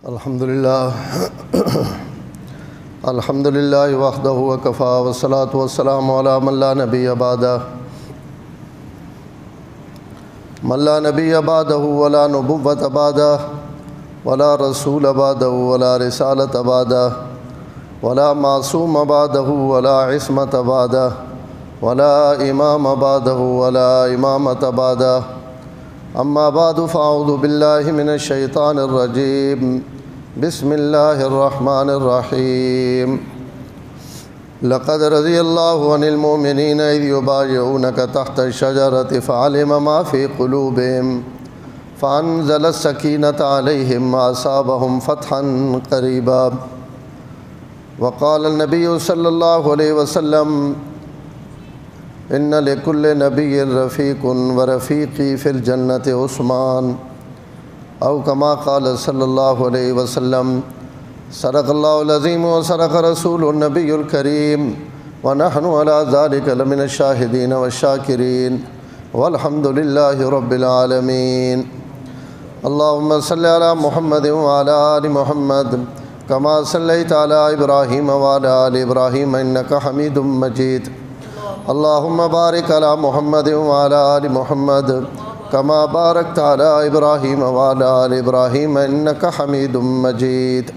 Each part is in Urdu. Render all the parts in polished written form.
الحمدللہ وحدہ وکفا والصلاة والسلام علی من لا نبی بعدہ ولا نبوت بعدہ ولا رسول بعدہ ولا رسالت بعدہ ولا معصوم بعدہ ولا عصمت بعدہ ولا امام بعدہ ولا امامت بعدہ اما بعد فاعوذ باللہ من الشیطان الرجیم بسم اللہ الرحمن الرحیم لقد رضی اللہ عن المؤمنین اذ یبایعونک تحت الشجرۃ فعلم ما فی قلوبہم فانزل السکینۃ علیہم واصابہم فتحا قریبا وقال النبی صلی اللہ علیہ وسلم ان لکل نبی رفیق ورفیقی فی الجنت عثمان او کما قال صلی اللہ علیہ وسلم صدق اللہ العظیم وصدق رسول النبی الکریم ونحن علی ذلک لمن الشاہدین والشاکرین والحمد للہ رب العالمین اللہم صلی علی محمد وعلی آل محمد کما صلیت علی ابراہیم وعلی آل ابراہیم انک حمید مجید اللہم بارک علی محمد وعلی آل محمد کما بارکت علی ابراہیم وعلی آل ابراہیم انک حمید مجید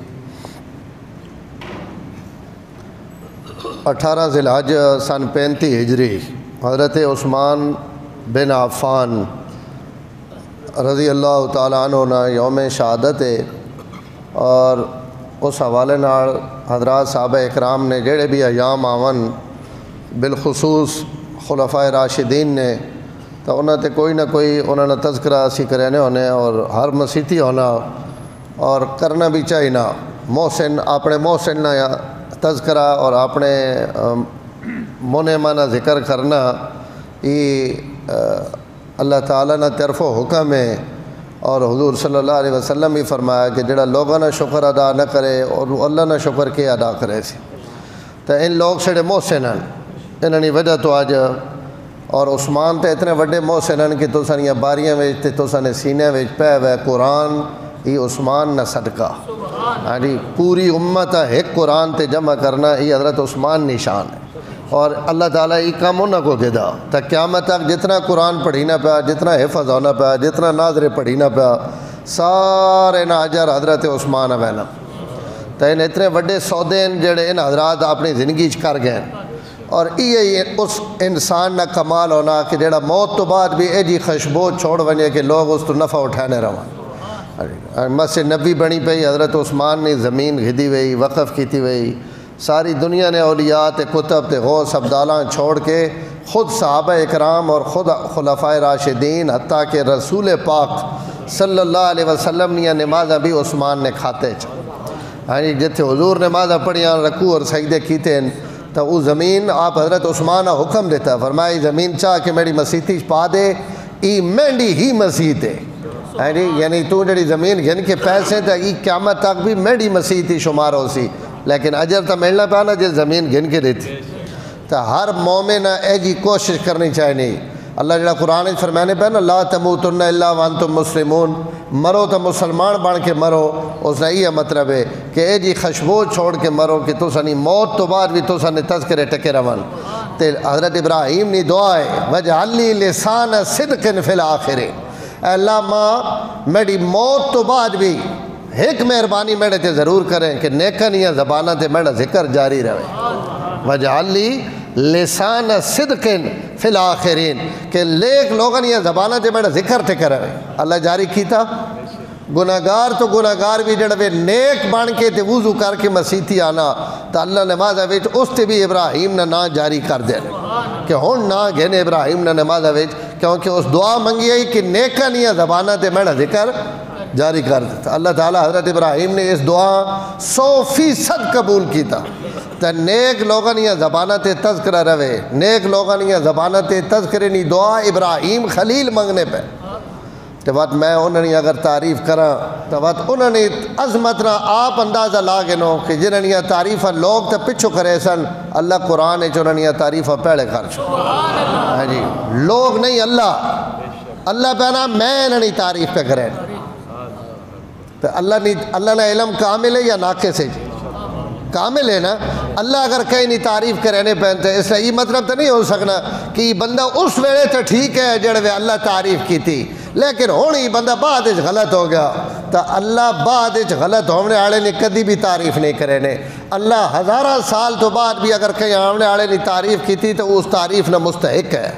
18 ذی الحج سن 35 ہجری حضرت عثمان بن عفان رضی اللہ تعالیٰ عنہ نا یوم شہادت ہے، اور اس حوالے نال حضرات صحابہ اکرام نے جڑے بھی ایام آون بالخصوص خلفاء راشدین نے تو انہوں تے کوئی نہ کوئی انہوں نے تذکرہ اسی کرینے ہونے اور ہر مسیتی ہونا اور کرنا بھی چاہیے نا محسن اپنے محسن نہ تذکرہ اور اپنے منعمانہ ذکر کرنا یہ اللہ تعالیٰ نے طرف و حکم ہے، اور حضور صلی اللہ علیہ وسلم بھی فرمایا کہ جڑا لوگوں نے شکر ادا نہ کرے اور اللہ نے شکر کے ادا کرے سی تو ان لوگ سڑے محسن ہیں انہوں نے وجہ تو آج اور عثمان تے اتنے وڈے محسن ہیں کہ تو سنیاں باریاں ویچتے تو سنے سینے ویچ پہ ہوئے قرآن یہ عثمان نہ صدقہ یعنی پوری امت ایک قرآن تے جمع کرنا یہ حضرت عثمان نشان ہے، اور اللہ تعالیٰ یہ کام انہوں کو گدا تا قیامت تک جتنا قرآن پڑھینا پیا، جتنا حفظ ہونا پیا، جتنا ناظر پڑھینا پیا، سارے ناجر حضرت عثمان وینا تا ان اتنے وڈے سودے ہیں جڑے ان حضرات اپنی زندگی کر گئے، اور یہ اس انسان نہ کمال ہونا کہ جڑا موت تو بعد بھی ایجی خوشبو چھوڑ ونجے کہ لوگ اس تو نفع اٹھانے رہا مسجد نبی بنی پئی حضرت عثمان نے زمین گھدی ہوئی وقف کیتی ہوئی، ساری دنیا نے اولیاء تے کتب تے غوث عبدالاں چھوڑ کے خود صحابہ اکرام اور خود خلفاء راشدین حتیٰ کہ رسول پاک صلی اللہ علیہ وسلم نے نمازہ بھی عثمان نے کھاتے یعنی جتھے حضور نمازہ پڑھیاں رکوع اور سجدے کیتے ہیں تو وہ زمین آپ حضرت عثمان حکم دیتا ہے، فرمائی زمین چاہ کہ میری مسیتی پا دے ای مہنڈی ہی مسیت ہے یعنی تو جڑی زمین گھن کے پیسے تھا ای قیامت تک بھی مہنڈی مسیتی شمار ہو سی، لیکن اجر تو ملنا پیا نا جس زمین گھن کے دیتی تو ہر مومن ایجی کوشش کرنی چاہیے نہیں اللہ جڑا قرآن فرمانے پہ نا لا تموتن الا وانتم مسلمون، مرو تو مسلمان بن کے مرو، اس نے یہ مطلب ہے کہ اے جی خوشبو چھوڑ کے مرو کہ تو سنی موت تو بعد بھی تو سنی تذکرے ٹکے رون تے حضرت ابراہیم نے دعا ہے وجعل لی لسان صدق فی الآخر، اے اللہ ماں میری موت تو بعد بھی ایک مہربانی میرے تے ضرور کریں کہ نیکن یا زبانہ تے میرا ذکر جاری رہے وجعل لی لسان صدق فی الآخرین کہ لیک لوگن یا زبانہ تے میرا ذکر ٹکے رہے اللہ جاری کیتا گناہگار تو گناہگار بھی جڑے نیک بان کے تے وضو کر کے مسیتی آنا تو اللہ نمازہ ویچ اس تے بھی ابراہیم نے جاری کر دے کہ ہون نہ گھنے ابراہیم نے نمازہ ویچ کیونکہ اس دعا منگی ہے کہ نیکن یا زبانہ تے میرا ذکر جاری کر دیتا اللہ تعالیٰ حضرت ابراہیم نے اس دعا 100% قبول کیتا تو نیک لوگن یا زبانہ تے تذکرہ روے نیک لوگن یا زبانہ تے تذکرے نہیں دعا ابراہیم خلیل منگنے پہ تو بات میں انہوں نے اگر تعریف کرا تو بات انہوں نے عظمت نہ آپ اندازہ لاگنو کہ جنہوں نے تعریفہ لوگ تو پچھو کرے سن اللہ قرآن انہوں نے تعریفہ پہلے کر چھو جی لوگ نہیں اللہ پہنا میں انہوں نے تعریف پہ کرے تو اللہ نے علم کامل ہے یا ناقص ہے؟ کامل ہے نا. اللہ اگر کہیں نہیں تعریف کرنے پہنتے اس لیے یہ مطلب تو نہیں ہو سکنا کہ بندہ اس ویلے تو ٹھیک ہے جڑے اللہ تعریف کی تھی لیکن ہوں ہی بندہ بعد غلط ہو گیا. تو اللہ بعد غلط ہونے والے نے کدی بھی تعریف نہیں کرے نے. اللہ ہزارہ سال تو بعد بھی اگر کہیں آنے والے نے تعریف کی تھی تو اس تعریف نہ مستحق ہے.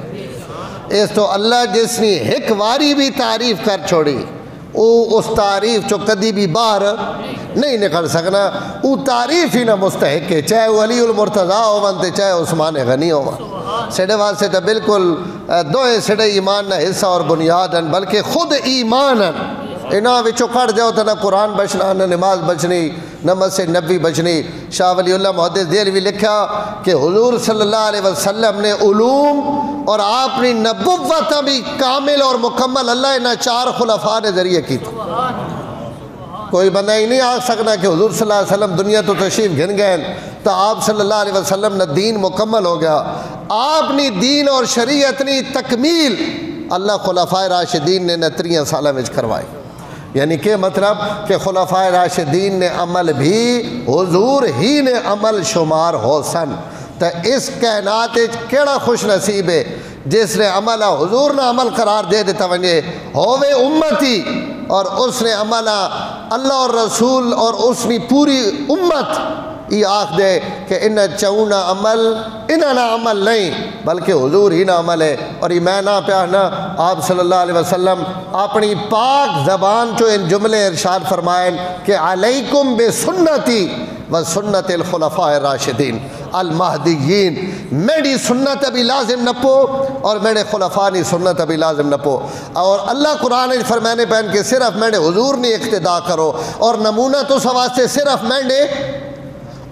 اس تو اللہ جس نے ایک واری بھی تعریف کر چھوڑی وہ اس تعریف چو کدی بھی باہر نہیں نکل سکنا. وہ تعریف ہی نہ مستحق ہے چاہے وہ علی المرتضیٰ ہو بنتے چاہے عثمان غنی ہو. سڑے واسطے تو بالکل دوئے سڑے ایمان نہ حصہ اور بنیاد ہیں بلکہ خود ایمان ہیں. انہاں وچوں کٹ جاؤ تو نہ قرآن بچنا نہ نماز بچنی نہ مسجد نبی بچنی. شاہ ولی اللہ محدث دہلوی لکھا کہ حضور صلی اللہ علیہ وسلم نے علوم اور آپ نے نبوت بھی کامل اور مکمل اللہ نہ 4 خلفاء نے ذریعے کی تھی. کوئی بندہ ہی نہیں آ سکنا کہ حضور صلی اللہ علیہ وسلم دنیا تو تشریف گھن گئے تو آپ صلی اللہ علیہ وسلم نے دین مکمل ہو گیا. آپ نے دین اور شریعت نے تکمیل اللہ خلفاء راشدین نے 3 سالہ میں کروائی. یعنی کہ مطلب کہ خلفاء راشدین نے عمل بھی حضور ہی نے عمل شمار ہو سن. تو اس کائنات کیڑا خوش نصیب ہے جس نے عمل حضور نے عمل قرار دے دیتا ونجے ہووے امتی اور اس نے عمل اللہ اور رسول اور اس نے پوری امت یہ آخ دے کہ انہ چونا عمل انہ عمل نہیں بلکہ حضور ہی نہ عمل ہے. اور یہ میں نہ پیانا آپ صلی اللہ علیہ وسلم اپنی پاک زبان چو ان جملے ارشاد فرمائیں کہ علیکم بسنتی و سنت الخلفاء الراشدین المہدیین. میری سنت ابھی لازم نہ پو اور میرے خلفاء نے سنت ابھی لازم نہ پو. اور اللہ قرآن فرمانے پہن کہ صرف میں نے حضور نے اقتدا کرو اور نمونہ تو سواستے صرف میں نے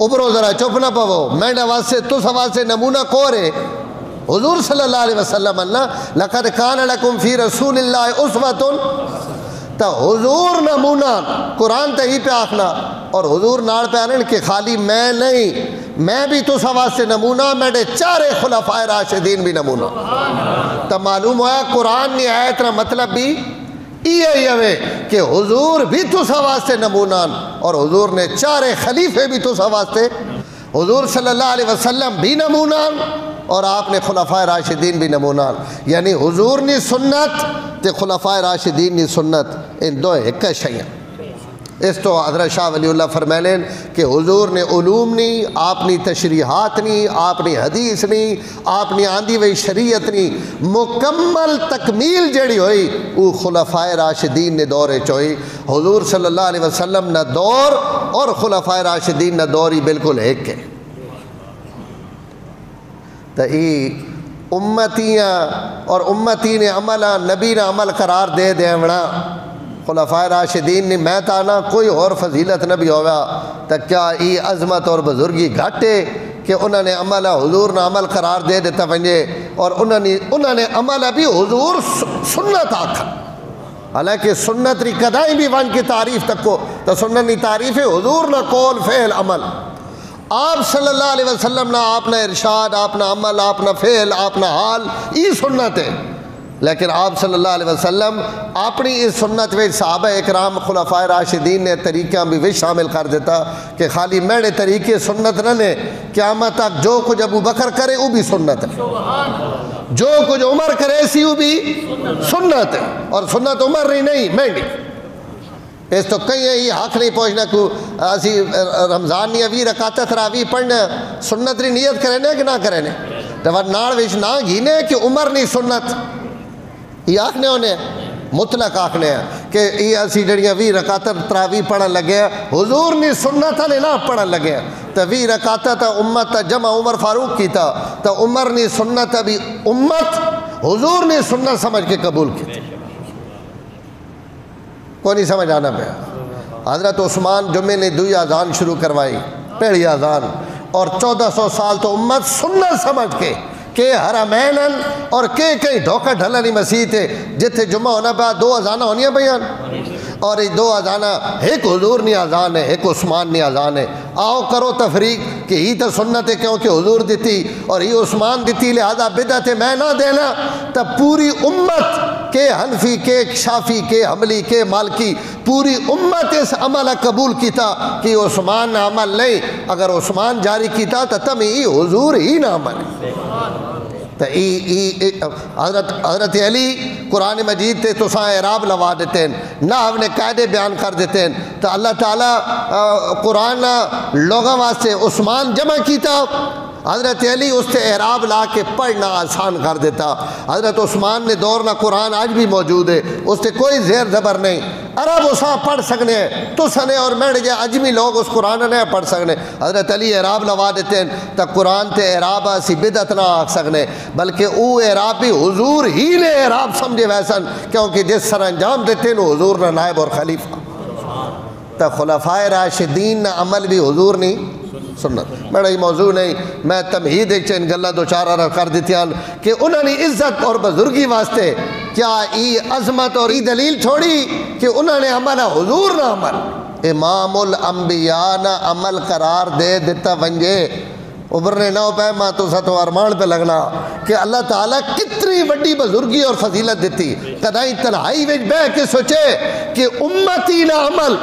ابرو ذرا چپ نہ پو میں نے واسطے تو سواستے نمونہ کورے حضور صلی اللہ علیہ وسلم اللہ لقد کان لکم فی رسول اللہ اسوۃ. تو حضور نمونہ قرآن تہی پہ آخنا اور حضور نار پہ آنے کہ خالی میں نہیں میں بھی تو سواستے نمونہ میرے 4 خلفاء راشدین بھی نمونہ. تو معلوم ہوا قرآن نے آیت نہ مطلب بھی یہ کہ حضور بھی تو سواستے نمونہ اور حضور نے 4 خلیفے بھی تو سواستے. حضور صلی اللہ علیہ وسلم بھی نمونہ اور آپ نے خلفاء راشدین بھی نمونہ. یعنی حضور نے سنت تے خلفاء راشدین نے سنت ان دو ایک شیئں. اس تو حضرت شاہ ولی اللہ فرمائیں کہ حضور نے علوم نہیں آپ نے تشریحات نہیں آپ نے حدیث نہیں آپ نے آندھی وی شریعت نہیں مکمل تکمیل جڑی ہوئی وہ خلفاء راشدین نے دور چوئی. حضور صلی اللہ علیہ وسلم نہ دور اور خلفاء راشدین نہ دور ہی بالکل ایک ہے. تو یہ امتیاں اور امتی نے عملہ نبی نے عمل قرار دے دے وڑا خلفاء راشدین نے میں تانا کوئی اور فضیلت نہ بھی ہوگا. تو کیا یہ عظمت اور بزرگی گھاٹے کہ انہوں نے عملہ حضور نے عمل قرار دے دیتا ونجے اور انہوں نے عملہ بھی حضور سنت آکھا. حالانکہ سنت ری کدائیں بھی ون کی تعریف تک کو تو سنت کی تعریف ہے حضور نہ قول فعل عمل. آپ صلی اللہ علیہ وسلم نہ آپ نہ ارشاد آپ نہ عمل آپ نہ فعل آپ نہ حال یہ سنت ہے. لیکن آپ صلی اللہ علیہ وسلم اپنی اس سنت میں صحابہ اکرام خلفاء راشدین نے طریقہ بھی شامل کر دیتا کہ خالی میرے طریقے سنت نہ لے قیامت تک جو کچھ ابو بکر کرے وہ بھی سنت ہے جو کچھ عمر کرے اسی وہ بھی سنت ہے اور سنت عمر نہیں میں نہیں. اس تو کئی یہ حق نہیں پہنچنا کو اسی رمضان نہیں 20 رکعت تراویح پڑھنا سنت ری نیت کرنے کہ نہ کرنے تو ناڑ وچ نہ گھینے کہ عمر نہیں سنت یہ آخنے ہونے مطلق آخنے ہیں کہ یہ اسی جڑیاں 20 رکعت تراویح پڑھن لگے ہیں حضور نے سنت نے نہ پڑھن لگے ہیں. تو 20 رکعت تا امت تا جمع عمر فاروق کی تھا تو عمر نے سنت ابھی امت حضور نے سنت سمجھ کے قبول کی تھی. کو نہیں سمجھ آنا پہ. حضرت عثمان جمعے نے 2 اذان شروع کروائی پہلی اذان اور 1400 سال تو امت سنت سمجھ کے کہ حرمین اور کئی دھوکہ ڈھلنی مسیح تھے جتھے جمعہ ہونا پہ 2 اذانہ ہونی ہیں بیان اور یہ 2 اذانہ ایک حضور نے اذان ہے ایک عثمان نے اذان ہے. آؤ کرو تفریق کہ ہی تو سنت ہے کیونکہ حضور دیتی اور ہی عثمان دیتی لہذا بدعت ہے میں نہ دینا. تب پوری امت کہ حنفی کے شافی کے حملی کے مالکی پوری امت اس عمل قبول کیتا کہ عثمان نہ عمل نہیں، اگر عثمان جاری کیتا تو تم ہی حضور ہی نہ عمل. تو حضرت علی قرآن مجید تے تساں اعراب لوا دیتے ہیں، نحو نے قاعدے بیان کر دیتے ہیں. تو اللہ تعالیٰ قرآن لوگوں واسطے عثمان جمع کیتا، حضرت علی اس سے اعراب لا کے پڑھنا آسان کر دیتا. حضرت عثمان نے دور نہ قرآن آج بھی موجود ہے، اس سے کوئی زیر زبر نہیں. عرب اساں پڑھ سکنے ہیں، تو سنے اور میڑ جائے اجمی لوگ اس قرآن نے پڑھ سکنے. حضرت علی اعراب لوا دیتے ہیں تو قرآن تے اعراب اسی بدعت نہ آکھ سکنے، بلکہ او اعراب بھی حضور ہی نے اعراب سمجھے ویسن، کیونکہ جس سر انجام دیتے ہیں حضور نہ نائب اور خلیفہ. تو خلفائے راشدین نہ عمل بھی حضور نہیں سنت. میرا یہ موضوع نہیں، میں تمہید ایک چین گلہ دو چار عرض کر دیتی ہیں کہ انہوں نے عزت اور بزرگی واسطے کیا ای عظمت اور ای دلیل چھوڑی کہ انہوں نے عمل حضور نہ عمل امام الانبیاء نہ عمل قرار دے دیتا ونجے. ابھرنے نہ پہ ماں تو ستو ارمان پہ لگنا کہ اللہ تعالیٰ کتنی بڑی بزرگی اور فضیلت دیتی. کدائیں تنہائی وچ بہ کے سوچے کہ امتی نہ عمل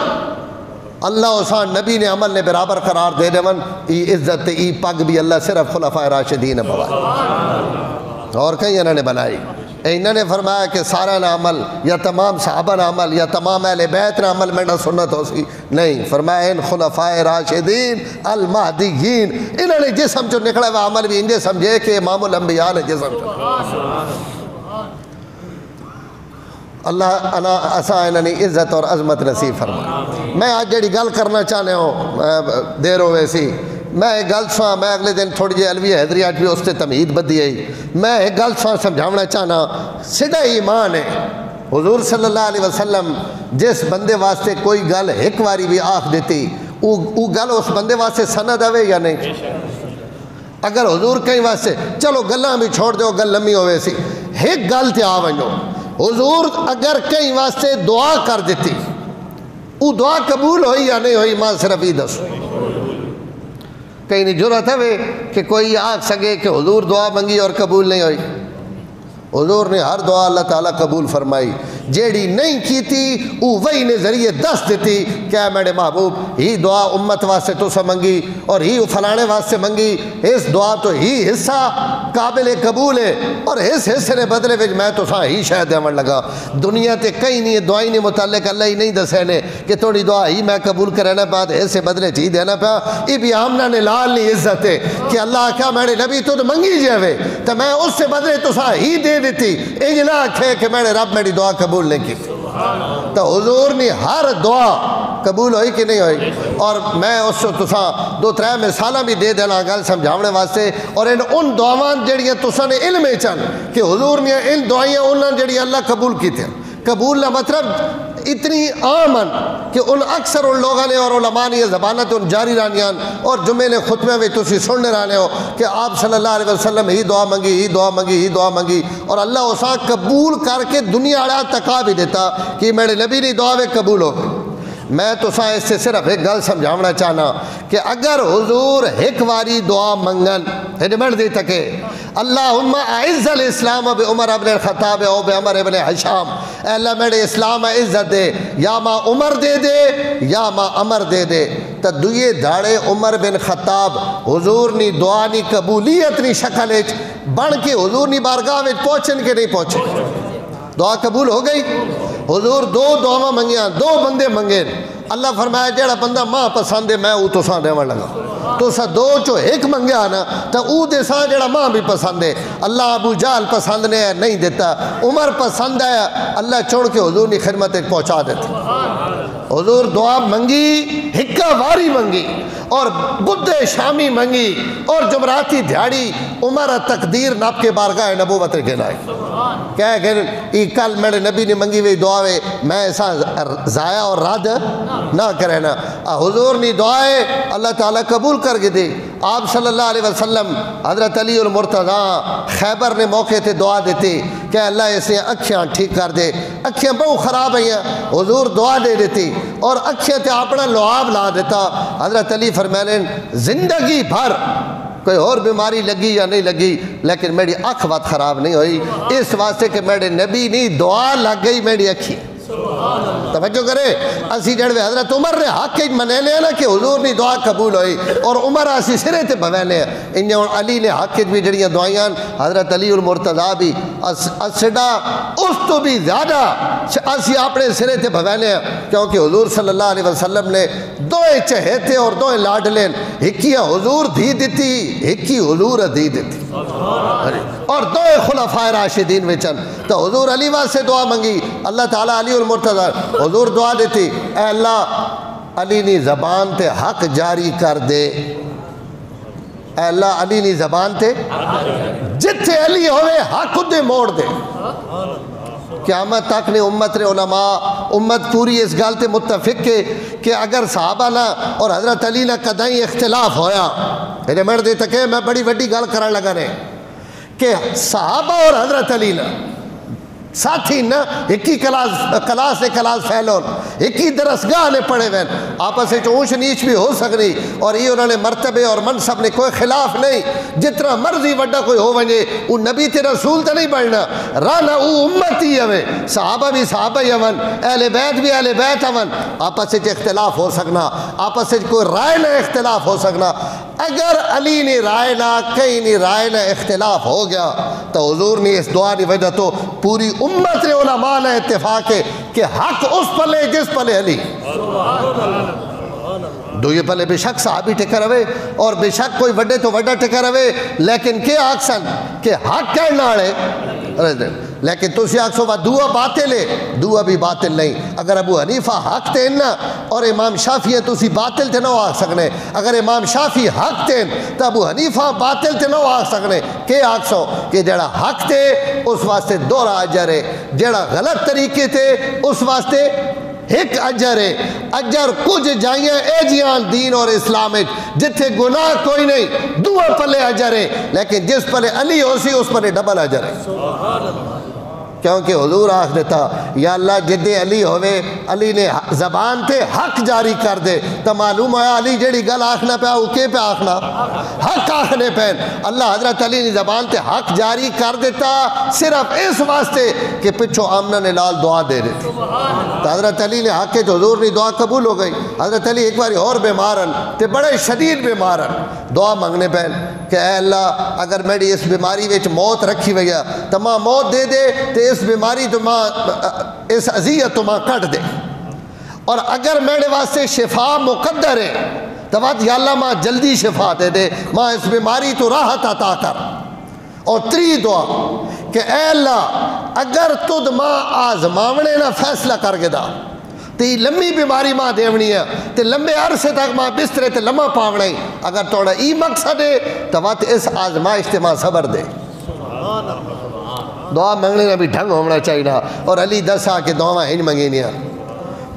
اللہ اسان نبی نے عمل نے برابر قرار دے دے من. ای عزت ای پگ بھی اللہ صرف خلفائے راشدین بنائی اور کہیں انہوں نے بنائی. انہوں نے فرمایا کہ سارا نہ عمل یا تمام صحابہ نہ عمل یا تمام اہل بیت نہ عمل میں نہ سنت ہو سی نہیں. فرمایا ان خلفائے راشدین المہدیین انہوں نے جسم جو نکلا ہوا عمل بھی انجے سمجھے کہ امام الانبیاء نے جسم جو اللہ اساں انہوں نے عزت اور عظمت نصیب فرما. میں آج جڑی گل کرنا چاہنے ہوں دیر ہوئے سی میں ایک گل سواں میں اگلے دن تھوڑی جی علوی حیدریات بھی اس سے تمہید بدی آئی. میں ایک گل سواں سمجھاونا چاہنا سیدھا ایمان ہے. حضور صلی اللہ علیہ وسلم جس بندے واسطے کوئی گل ایک واری بھی آخ دیتی وہ گل اس بندے واسطے سند آوے یا نہیں. اگر حضور کہیں واسطے چلو گلاں بھی چھوڑ دو گل لمبی ہوئے سی ایک گل تے آ ونجو حضور اگر کہیں واسطے دعا کر دیتی وہ دعا قبول ہوئی یا نہیں ہوئی ماں صرف ہی دسو. کہیں نہیں جرات ہے کہ کوئی آکھ سکے کہ حضور دعا منگی اور قبول نہیں ہوئی. حضور نے ہر دعا اللہ تعالیٰ قبول فرمائی. جیڑی نہیں کی تھی وہ وہی نے ذریعے دس دیتی کہ اے میرے محبوب ہی دعا امت واسطے تو سا منگی اور ہی فلانے واسطے منگی. اس دعا تو ہی حصہ قابل قبول ہے اور اس حصے نے بدلے وچ میں تو سا ہی شاید دیون لگا. دنیا تے کہیں نہیں دعائی نہیں متعلق اللہ ہی نہیں دسے نے کہ تھوڑی دعا ہی میں قبول کرنا پا اس سے بدلے چیز دینا پا. یہ بھی آمنہ نے لال نہیں عزت ہے کہ اللہ کیا میرے نبی تو منگی جاوے تو میں اس سے بدلے تو سا ہی دے دیتی. انج نہ آکھے کہ میرے رب میری دعا قبول نہیں کی. تو حضور نے ہر دعا قبول ہوئی کہ نہیں ہوئی. اور میں اس سے تساں دو ترے مثالاں بھی دے دینا گل سمجھاونے واسطے اور ان دعاواں جڑیاں تساں نے علم چن کہ حضور نے ان دعائیاں انہاں جڑیاں اللہ قبول کی تھے. قبول نہ مطلب اتنی عامن کہ ان اکثر ان لوگوں نے اور علماء نے یہ زبانت ان جاری رانیاں اور جمعے نے خطبے میں تسی سننے رانے ہو کہ آپ صلی اللہ علیہ وسلم ہی دعا منگی ہی دعا منگی ہی دعا منگی اور اللہ اسا قبول کر کے دنیا اڑا تکا بھی دیتا کہ میرے نبی نے دعا میں قبول ہو. میں تو سا اس سے صرف ایک گل سمجھاونا چاہنا کہ اگر حضور ایک واری دعا منگن ہدمٹ دی تکے اللہم اعز الاسلام بعمر ابن الخطاب او بعمر ابن حشام اے اللہ میرے اسلام عزت دے یا ماں عمر دے دے یا ماں عمر دے دے. تو دوئے دھاڑے عمر بن خطاب حضور نی دعا نی قبولیت نی شکل بن کے حضور نی بارگاہ میں پہنچن کے نہیں پہنچے. دعا قبول ہو گئی. حضور دو دعاواں منگیاں دو بندے منگے. اللہ فرمایا جیڑا بندہ ماں پسند ہے میں او تو ساں دیون لگا. تو سا دو چو ایک منگیا نا تو او دے ساں جیڑا ماں بھی پسند ہے. اللہ ابو جہل پسند نے نہیں دیتا. عمر پسند ہے اللہ چھوڑ کے حضور نے خدمت پہنچا دیتا. حضور دعا منگی ہکا واری منگی اور بدھ شامی منگی اور جمعراتی دھیاڑی عمر تقدیر ناب کے بارگاہ نبوت کے لائے کہہ کہ ای کل میرے نبی نے منگی ہوئی دعا ہے میں ایسا ضائع اور رد نہ کرے نا. حضور نے دعائے اللہ تعالیٰ قبول کر کے دی. آپ صلی اللہ علیہ وسلم حضرت علی المرتضیٰ خیبر نے موقع تے دعا دیتی کہ اللہ اسے اکھیاں ٹھیک کر دے. اکھیاں بہت خراب ہیں. حضور دعا دے دیتی اور اکھیاں تے اپنا لعاب لا دیتا. حضرت علی فرمائیں زندگی بھر کوئی اور بیماری لگی یا نہیں لگی لیکن میری اکھ بات خراب نہیں ہوئی، اس واسطے کہ میرے نبی نہیں دعا لگ گئی میری اکھی۔ توجہ کرے، اسی جڑوے حضرت عمر نے حق کے منے لیا نا کہ حضور نے دعا قبول ہوئی، اور عمر اسی سرے تے بوینے ہیں انہیں علی نے حق کے بھی جڑیاں دعائیاں حضرت علی المرتضیٰ بھی اسڑا اس تو بھی زیادہ اسی اپنے سرے تے بوینے ہیں، کیونکہ حضور صلی اللہ علیہ وسلم نے دوئے چہیتے اور دوئے لاڈلین، ہکیاں حضور دھی دیتی، ہکی حضور دھی دیتی، اور دوئے خلفاء-e-Rashideen وچن تو حضور علی واسے دعا منگی، اللہ تعالیٰ علی المرتضیٰ حضور دعا دیتی، اے اللہ علی نی زبان تے حق جاری کر دے، اے اللہ علی نی زبان تے جتھے علی ہوئے حق دے موڑ دے۔ قیامت تک نے امت رے علماء امت پوری اس گل تے متفق ہے کہ اگر صحابہ نہ اور حضرت علی نہ کدائیں اختلاف ہویا، میرے مرد دے تکے میں بڑی وڈی گل کرن لگا رہے کہ صحابہ اور حضرت علی نہ ساتھی نہ ایک ہی کلاس پھیلون، ایک ہی درسگاہ نے پڑھے ہوئے، آپس میں اونچ نیچ بھی ہو سکنی، اور یہ انہوں نے مرتبے اور منصب نے کوئی خلاف نہیں، جتنا مرضی وڈا کوئی ہو ونجے وہ نبی تے رسول تے نہیں بڑھنا، رانا وہ امتی ہوئے، صحابہ بھی صحابہ ہی ہون، اہل بیت بھی اہل بیت ہون، آپس میں اختلاف ہو سکنا، آپس میں کوئی رائے نہ اختلاف ہو سکنا۔ اگر علی نے رائے نہ کہیں نہیں رائے نہ اختلاف ہو گیا تو حضور نے اس دعا کی وجہ تو پوری امت علماء نے اتفاق ہے کہ حق اس پلے جس پلے علی، دو یہ پلے بے شک صحابی ٹکر ہوئے اور بے شک کوئی وڈے تو وڈا ٹکر ہوئے، لیکن کیا آکسن کہ حق کہنا ہے، لیکن تو اسی آکسو دعا باطل ہے، دعا بھی باطل نہیں۔ اگر ابو حنیفہ حق تین نا اور امام شافعی ہے تو اسی باطل تے نہ آکھ سکنے، اگر امام شافعی حق تین تو ابو حنیفہ باطل تے نہ آکھ سکنے، کہ آکسو کہ جڑا حق تے اس واسطے دورہ اجر ہے، جڑا غلط طریقے تے اس واسطے ایک اجر ہے، اجر کچھ جائیاں اے جیان دین اور اسلام جتھے گناہ کوئی نہیں، دو پلے اجر ہے، لیکن جس پلے علی ہو سی اس پلے ڈبل اجر ہے، کیونکہ حضور آخ دیتا یا اللہ جدے علی ہوئے علی نے زبان تے حق جاری کر دے تو معلوم ہے علی جڑی گل آخنا پہ وہ کے پہ آخنا حق آخنے پہ، اللہ حضرت علی نے زبان تے حق جاری کر دیتا صرف اس واسطے کہ پچھو آمنہ نے لال دعا دے دیتی، تو حضرت علی نے حق کے تو حضور نے دعا قبول ہو گئی۔ حضرت علی ایک باری اور بیمارن تے بڑے شدید بیمارن، دعا مانگنے پہ کہ اے اللہ اگر میری اس بیماری وچ موت رکھی ہوئی ہے تو ماں موت دے دے تے اس بیماری تو ماں اس اذیت تو ماں کٹ دے، اور اگر میرے واسطے شفا مقدر ہے تو بات یا اللہ ماں جلدی شفا دے دے، ماں اس بیماری تو راحت عطا کر۔ اور تری دعا کہ اے اللہ اگر تد ماں آزماونے نہ فیصلہ کر کے دا تی لمبی بیماری ماں دیونی ہے تے لمبے عرصے تک ماں بسترے تے لمبا پاونا ہی، اگر توڑا ای مقصد ہے تو بات اس آزمائش تے ماں صبر دے۔ دعا منگنے نہ بھی ڈھنگ ہونا چاہیے نا، اور علی دسا کہ دعا ہنج منگینی ہے،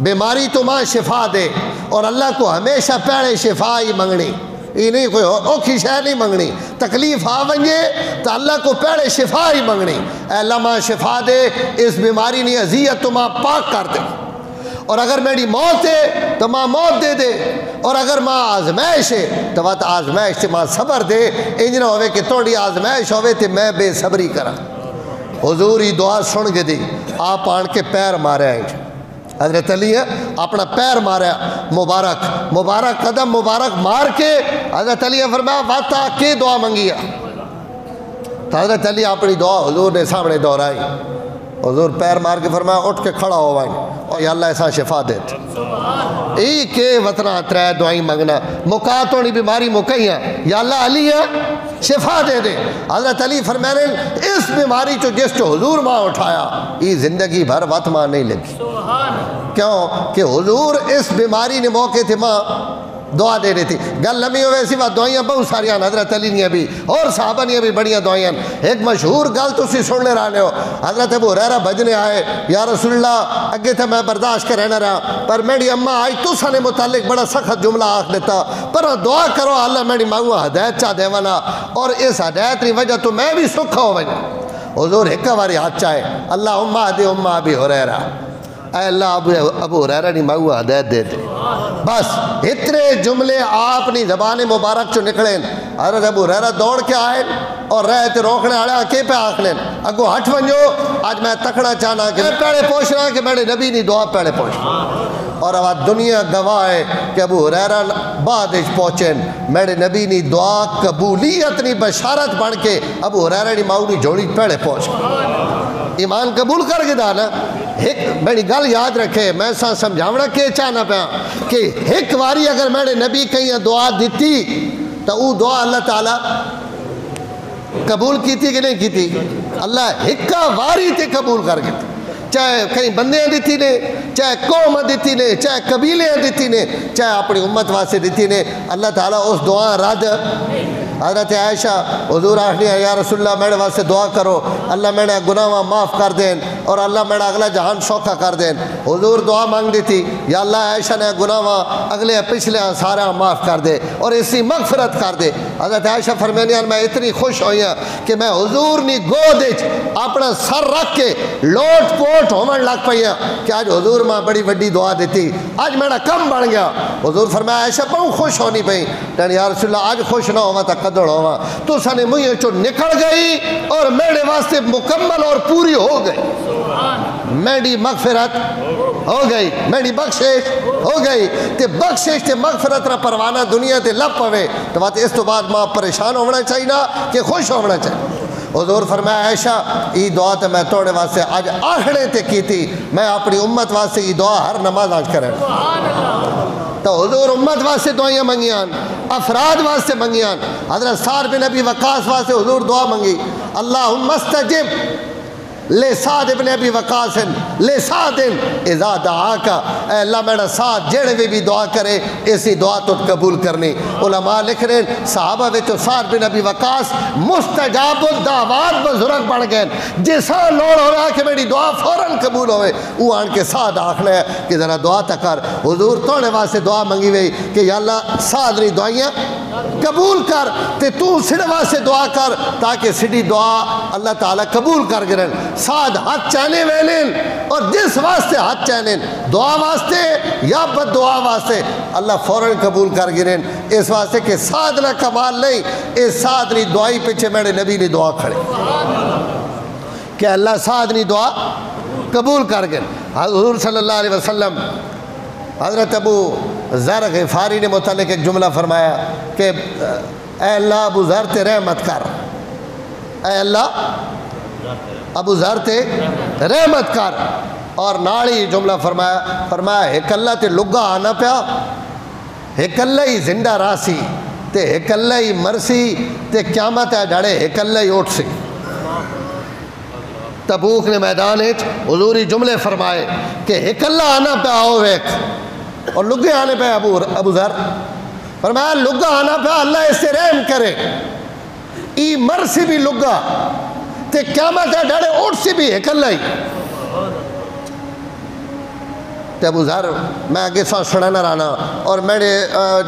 بیماری تو ماں شفا دے، اور اللہ کو ہمیشہ پہلے شفا ہی منگنی، یہ نہیں کوئی اوکھی شے نہیں منگنی، تکلیف آ ونجے تو اللہ کو پہلے شفا ہی منگنی، اے اللہ ماں شفا دے، اس بیماری نہیں اذیت تو ماں پاک کر دے، اور اگر میری موت ہے تو ماں موت دے دے، اور اگر ماں آزمائش ہے تو بات آزمائش سے ماں صبر دے، انج نہ ہوئے کہ توڑی آزمائش ہوئے تو میں بے صبری کرا۔ حضور ہی دعا سن کے دی، آپ آن کے پیر مارے آئیں گے، حضرت علی ہے اپنا پیر مارا مبارک قدم مبارک مار کے حضرت علی فرمایا واتا کے دعا منگی ہے، تو حضرت علی اپنی دعا حضور نے سامنے دہرائی، حضور پیر مار کے فرمایا اٹھ کے کھڑا ہوائیں اور یا اللہ ایسا شفا دیتے، ای کے وطنہ ترے دعائیں منگنا، مکاتونی بیماری مکئیاں، یا اللہ علی ہے شفا دے دے۔ حضرت علی فرمائے اس بیماری جو جس جو حضور ماں اٹھایا یہ زندگی بھر وقت ماں نہیں لگی، کیوں کہ حضور اس بیماری نے موقع تھے ماں دعا دے رہی تھی، گل لمبی ہوئے ایسی بات دعائیاں بہت ساریاں حضرت علی نے بھی اور صحابہ نے بھی بڑیاں دعائیاں، ایک مشہور گل تسی سننے رہنے ہو، حضرت ابو ہریرہ بھجنے آئے یا رسول اللہ اگے تھے میں برداشت کر رہنا رہا پر میری اماں آئی تو سانے متعلق بڑا سخت جملہ آکھ دیتا پر دعا کرو اللہ میری مانگو ہدایت چاہ دیوانا اور اس ہدایت کی وجہ تو میں بھی سکھا ہو وجہ۔ حضور ایک باری ہاتھ چاہے اللہم اہدی ام ابی ہریرہ، اے اللہ ابو ہریرہ نہیں ماؤ ہدایت دے دے. بس اتنے جملے آپ نہیں زبان مبارک چو نکلیں. حضرت ابو ہریرہ دوڑ کے آئے اور رہے تے روکنے آڑا کے پہ آکھنے اگو ہٹ ونجو آج میں تکڑا چاہنا کہ میں پیڑے پوچھنا کہ میرے نبی نہیں دعا پیڑے پوچھنا. اور اب دنیا گواہ ہے کہ ابو ہریرہ بعد اچ پہنچیں میرے نبی نہیں دعا قبولیت نہیں بشارت بن کے ابو ہریرہ نہیں ماؤ نہیں جوڑی پیڑے پہنچ ایمان قبول کر کے دا نا. ایک میری گل یاد رکھے میں سا سمجھاونا کہ چاہنا پیا کہ ایک واری اگر میرے نبی کہیں دعا دیتی تو وہ دعا اللہ تعالیٰ قبول کیتی کہ نہیں کیتی؟ اللہ ایک واری تے قبول کر گئی. چاہے کہیں بندیاں دیتی نے, چاہے قوم دیتی نے, چاہے قبیلیاں دیتی نے, چاہے اپنی امت واسطے دیتی نے, اللہ تعالیٰ اس دعا رد. حضرت عائشہ حضور آخری ہے یا رسول اللہ میرے واسطے دعا کرو اللہ میرے گناہ معاف کر دیں اور اللہ میرا اگلا جہان سوکھا کر دیں. حضور دعا مانگ دی تھی یا اللہ عائشہ نے گناہ اگلے پچھلے سارا معاف کر دے اور اسی مغفرت کر دے. حضرت عائشہ فرمانی میں اتنی خوش ہوئی ہوں کہ میں حضور نی گود اپنا سر رکھ کے لوٹ پوٹ ہومن لگ پئی ہوں کہ آج حضور ماں بڑی وڈی دعا دیتی آج میرا کم بن گیا. حضور فرمایا عائشہ بہت خوش ہونی پئی یا رسول اللہ آج خوش نہ ہوا تا قدر ہوا تو سنے مجھے چو نکل گئی اور میرے واسطے مکمل اور پوری ہو گئی. میری مغفرت ہو گئی, میری بخشش ہو گئی. تے بخشش تے مغفرت را پروانہ دنیا تے لب پوے تو بات اس تو بعد ماں پریشان ہونا چاہیے نا کہ خوش ہونا چاہیے. حضور فرمایا عائشہ یہ دعا تو میں توڑے واسطے آج آخرے تے کی تھی میں اپنی امت واسطے یہ دعا ہر نماز آج کریں. تو حضور امت واسطے دعائیں منگیاں, افراد واسطے منگیاں. حضرت سعد بن ابی وقاص واسطے حضور دعا منگی اللہم استجب لسعد بن ابی وقاص لسعد اذا دعاکا. اے اللہ میرا سعد جڑے بھی دعا کرے اسی دعا تو قبول کرنی. علماء لکھ رہے ہیں صحابہ وچوں سعد بن ابی وقاص مستجاب الدعوات بزرگ بن گئے جیسا لوڑ ہو رہا کہ میری دعا فوراً قبول ہوئے وہ آن کے سعد آخنا ہے کہ ذرا دعا تکر. حضور توڑے واسطے دعا منگی ہوئی کہ یا اللہ سعد نی دعائیاں قبول کر تے تو سڑے واسطے دعا کر تاکہ سڑی دعا اللہ تعالیٰ قبول کر گرن. سعد ہاتھ چاہنے ویلن اور جس واسطے ہاتھ چاہنے دعا واسطے یا بد دعا واسطے اللہ فوراً قبول کر گرن. اس واسطے کہ سعد نہ کمال نہیں اس سعد نی دعائی پیچھے میرے نبی نے دعا کھڑے کہ اللہ سعد نی دعا قبول کر گرن. حضور صلی اللہ علیہ وسلم حضرت ابو ذر غفاری نے متعلق ایک جملہ فرمایا کہ اے اللہ ابو ذر تے رحمت کر, اے اللہ ابو ذر تے رحمت کر. اور ناڑی جملہ فرمایا ایک اللہ تے لگا آنا پیا ایک اللہ ہی زندہ راسی تے ایک اللہ ہی مرسی تے قیامت ہے ڈھڑے ایک اللہ ہی اٹھ سی. تبوک نے میدان حضوری جملے فرمائے کہ ایک اللہ آنا پیا ہو ایک اور لگے آنے پہ ابو ذر فرمایا لگا آنا پہ اللہ اس سے رحم کرے ای مرسی بھی لگا تے قیامت ہے ڈھڑے اٹھ سی بھی ایک اللہ ہی. تے ابو ذر میں آگے سا سڑانا رہنا اور میرے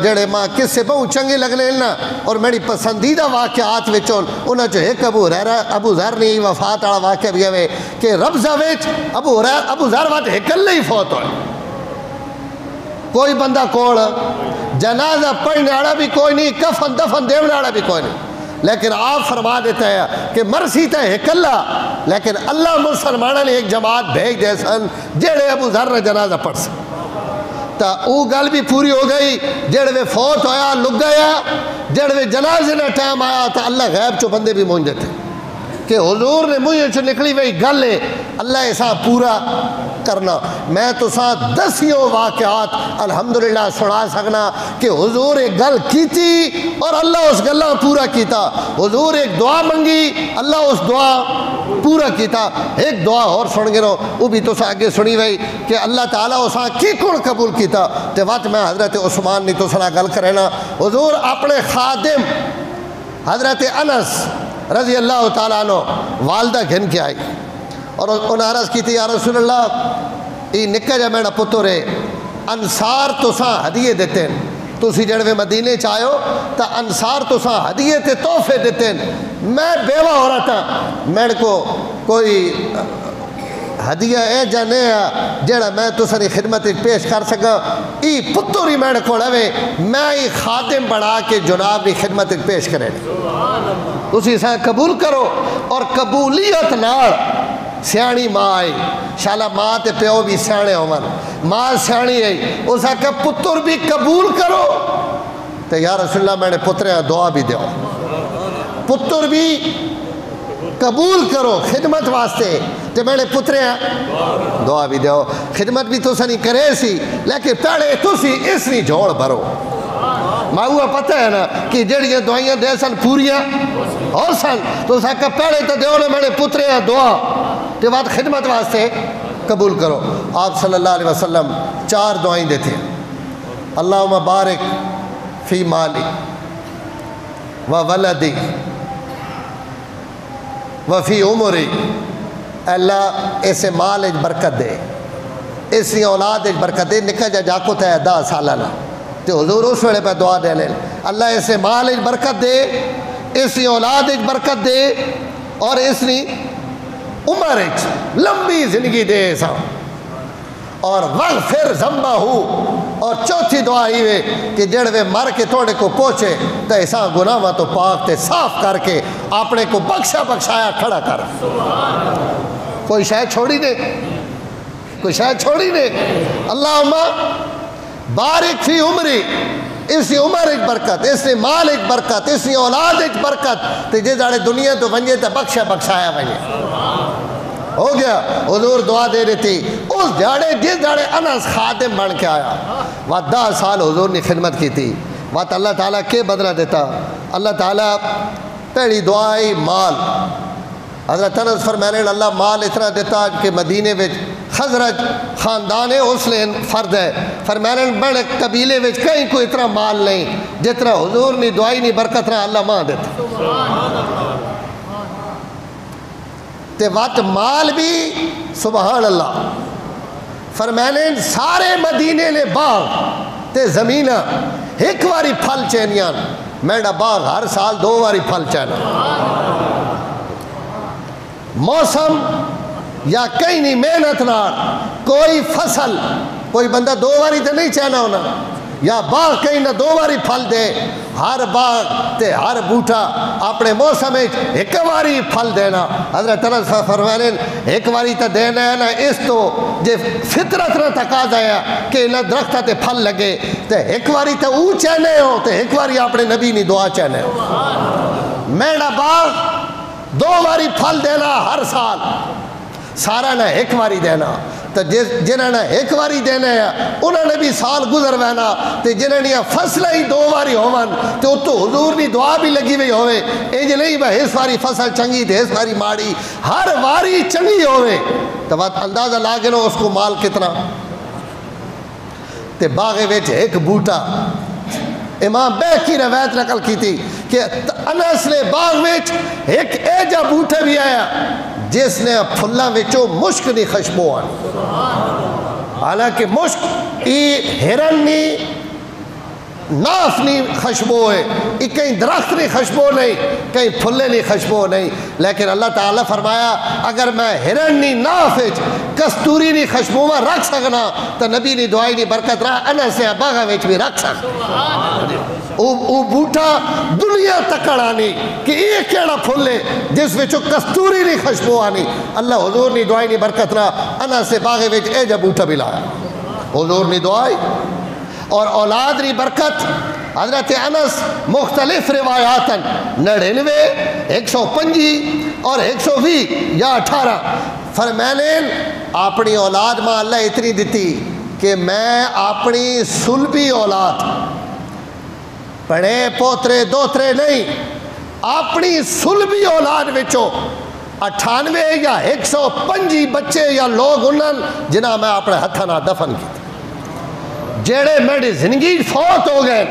جڑے ماں کس سے بہت چنگی لگنے لینا اور میری پسندیدہ واقعات وچون انہاں جو ایک ابو ذر نے وفات آڑا واقعہ بھی ہوئے کہ رمضان وچ ابو ذر وقت ایک اللہ ہی فوت ہوئے. کوئی بندہ کوڑ جنازہ پڑھنے آڑا بھی کوئی نہیں کفن دفن دیونے آڑا بھی کوئی نہیں لیکن آپ فرما دیتا ہے کہ مرسی تے ایک اللہ لیکن اللہ مسلمانہ نے ایک جماعت بھیج دے سن جڑے ابو ذر نے جنازہ پڑھ سن تا او گل بھی پوری ہو گئی. جڑے وے فوت ہویا لگ گیا جڑے وے جنازے نے ٹائم آیا تا اللہ غیب چو بندے بھی مونج دیتے کہ حضور نے مجھے چو نکلی وہی گل ہے اللہ ایسا پورا کرنا. میں تو ساتھ 10 واقعات الحمدللہ سنا سکنا کہ حضور ایک گل کی تھی اور اللہ اس گلہ پورا کیتا. حضور ایک دعا منگی اللہ اس دعا پورا کیتا. ایک دعا اور سن گے نو وہ بھی تو سا آگے سنی وئی کہ اللہ تعالیٰ اساں کی کون قبول کیتا. تے وقت میں حضرت عثمان نے تو سنا گل کرنا حضور اپنے خادم حضرت انس رضی اللہ تعالیٰ عنہ والدہ گھن کے آئی اور انہیں عرض کی تھی یا رسول اللہ یہ نکا جا میرا پتر ہے انصار تو ساں ہدیے دیتے ہیں تو اسی جڑوے مدینے چاہو تا انصار تو ساں ہدیے تے تحفے دیتے ہیں. میں بیوہ ہو رہا تھا میرے کو کوئی ہدیہ اے جانے جڑا میں تسری خدمت پیش کر سکا ای پتر ہی میرے کو لوے میں ای خادم بڑھا کے جناب دی خدمت پیش کرے تسی اسے قبول کرو اور قبولیت نال سیانی ماں آئی شالا ماں تے پیو بھی سیانے ہومن ماں سیانی آئی اسے کہ پتر بھی قبول کرو تو یا رسول اللہ میں نے پتریں دعا بھی دیو پتر بھی قبول کرو خدمت واسطے تو میں نے پتریں دعا بھی دیو خدمت بھی تو سنی کرے سی لیکن پہلے تو سی اس نی جوڑ بھرو ماں ہوا پتہ ہے نا کہ جڑیاں دعائیاں دے سن پوریاں ہو سن تو اسے کہ پہلے تو دیو نے میں نے پتریں دعا تو بعد خدمت واسطے قبول کرو آپ صلی اللہ علیہ وسلم 4 دعائیں دیتے ہیں اللہم بارک فی مالی و ولدی و فی عمری اللہ اسے مال اج برکت دے اسی اولاد اج برکت دے نکا جا جاکو تا ہے 10 سالانہ تو حضور اس ویلے پہ دعا دے لیں اللہ اسے مال اج برکت دے اسی اولاد اج برکت دے اور اس نے عمر اج لمبی زندگی دے سا اور وغفر ذنبہ اور چوتھی دعا ہی وے کہ جڑوے مر کے توڑے کو پہنچے تو ایسا گناہ تو پاک تے صاف کر کے اپنے کو بخشا بخشایا کھڑا کر کوئی شاید چھوڑی دے کوئی شاید چھوڑی دے اللہم بارک فی عمری اسی عمر ایک برکت اسی مال ایک برکت اسی اولاد ایک برکت تے جے جاڑے دنیا تو ونجے تے بخشا بخشایا ونجے ہو گیا حضور دعا دے رہی تھی اس جاڑے جس جاڑے انس خادم بن کے آیا وہ 10 سال حضور نے خدمت کی تھی وہ اللہ تعالیٰ کے بدلہ دیتا اللہ تعالیٰ پہلی دعائی مال حضرت انس فرمانے اللہ مال اتنا دیتا کہ مدینے وچ خزرج خاندان ہے اس لئے فرد ہے فرمانے بڑے قبیلے وچ کہیں کوئی اتنا مال نہیں جتنا حضور نے دعائی نہیں برکت رہا اللہ ماں دیتا تے وقت مال بھی سبحان اللہ فرمانے سارے مدینے لے باغ تے زمینہ ایک واری پھل چینیاں میڈا باغ ہر سال 2 واری پھل چینا موسم یا کہیں نہیں محنت نہ کوئی فصل کوئی بندہ 2 واری تے نہیں چینا ہونا یا باغ کہیں نہ 2 واری پھل دے ہر باغ تے ہر بوٹا اپنے موسم ایک واری پھل دینا حضرت انس فرمانے ایک واری تے دینا ہے نا اس تو جے فطرت نہ تقاضا ہے کہ نہ درختہ تے پھل لگے تے ایک واری تے او چینے ہو تے ایک واری اپنے نبی نے دعا چینے ہو میڈا باغ 2 واری پھل دینا ہر سال سارا نہ ایک واری دینا تو جنہوں نے ایک واری دینا ہے انہوں نے بھی سال گزر وینا تو جنہوں نے فصلہ ہی 2 واری ہومن تو حضور نے دعا بھی لگی ہوئی ہوئے انج نہیں بھائی اس واری فصل چنگی تھے اس واری ماڑی ہر واری چنگی ہوئے تو بات اندازہ لاگے نو اس کو مال کتنا تے باغے ویچ ایک بوٹا امام بیکی روایت نقل کی تھی کہ انس نے باغ ویچ ایک ایجا بوٹا بھی آیا جس نے پھلا وچوں مشک نہیں خشبو آنی حالانکہ مشک ہرن نہیں ناف نہیں خشبو ہے کہیں درخت نہیں خشبو نہیں کہیں پھلے نہیں خشبو نہیں لیکن اللہ تعالیٰ فرمایا اگر میں ہرن نہیں ناف کستوری نہیں خشبو میں رکھ سکنا تو نبی نے دعائی نہیں برکت رہا انس نے باغا وچ بھی رکھ سکنا او بوٹا دنیا تکڑ آنی کہ یہ کیڑا پھلے جس وچوں کستوری نہیں خشبو آنی اللہ حضور نے دعائی نہیں برکت رہا انس نے باغے وچ اے جا بوٹا بھی لایا حضور نے دعائی اور اولاد ری برکت حضرت انس مختلف روایاتاً 99 125 اور 120 یا 18 فرمانے اپنی اولاد میں اللہ اتنی دیتی کہ میں اپنی سلبی اولاد پڑے پوترے دوترے نہیں اپنی سلبی اولاد وچوں 98 یا 125 بچے یا لوگ انہوں جنہاں میں اپنے ہتھاں نہ دفن کی جیڑے میری زندگی فوت ہو گئے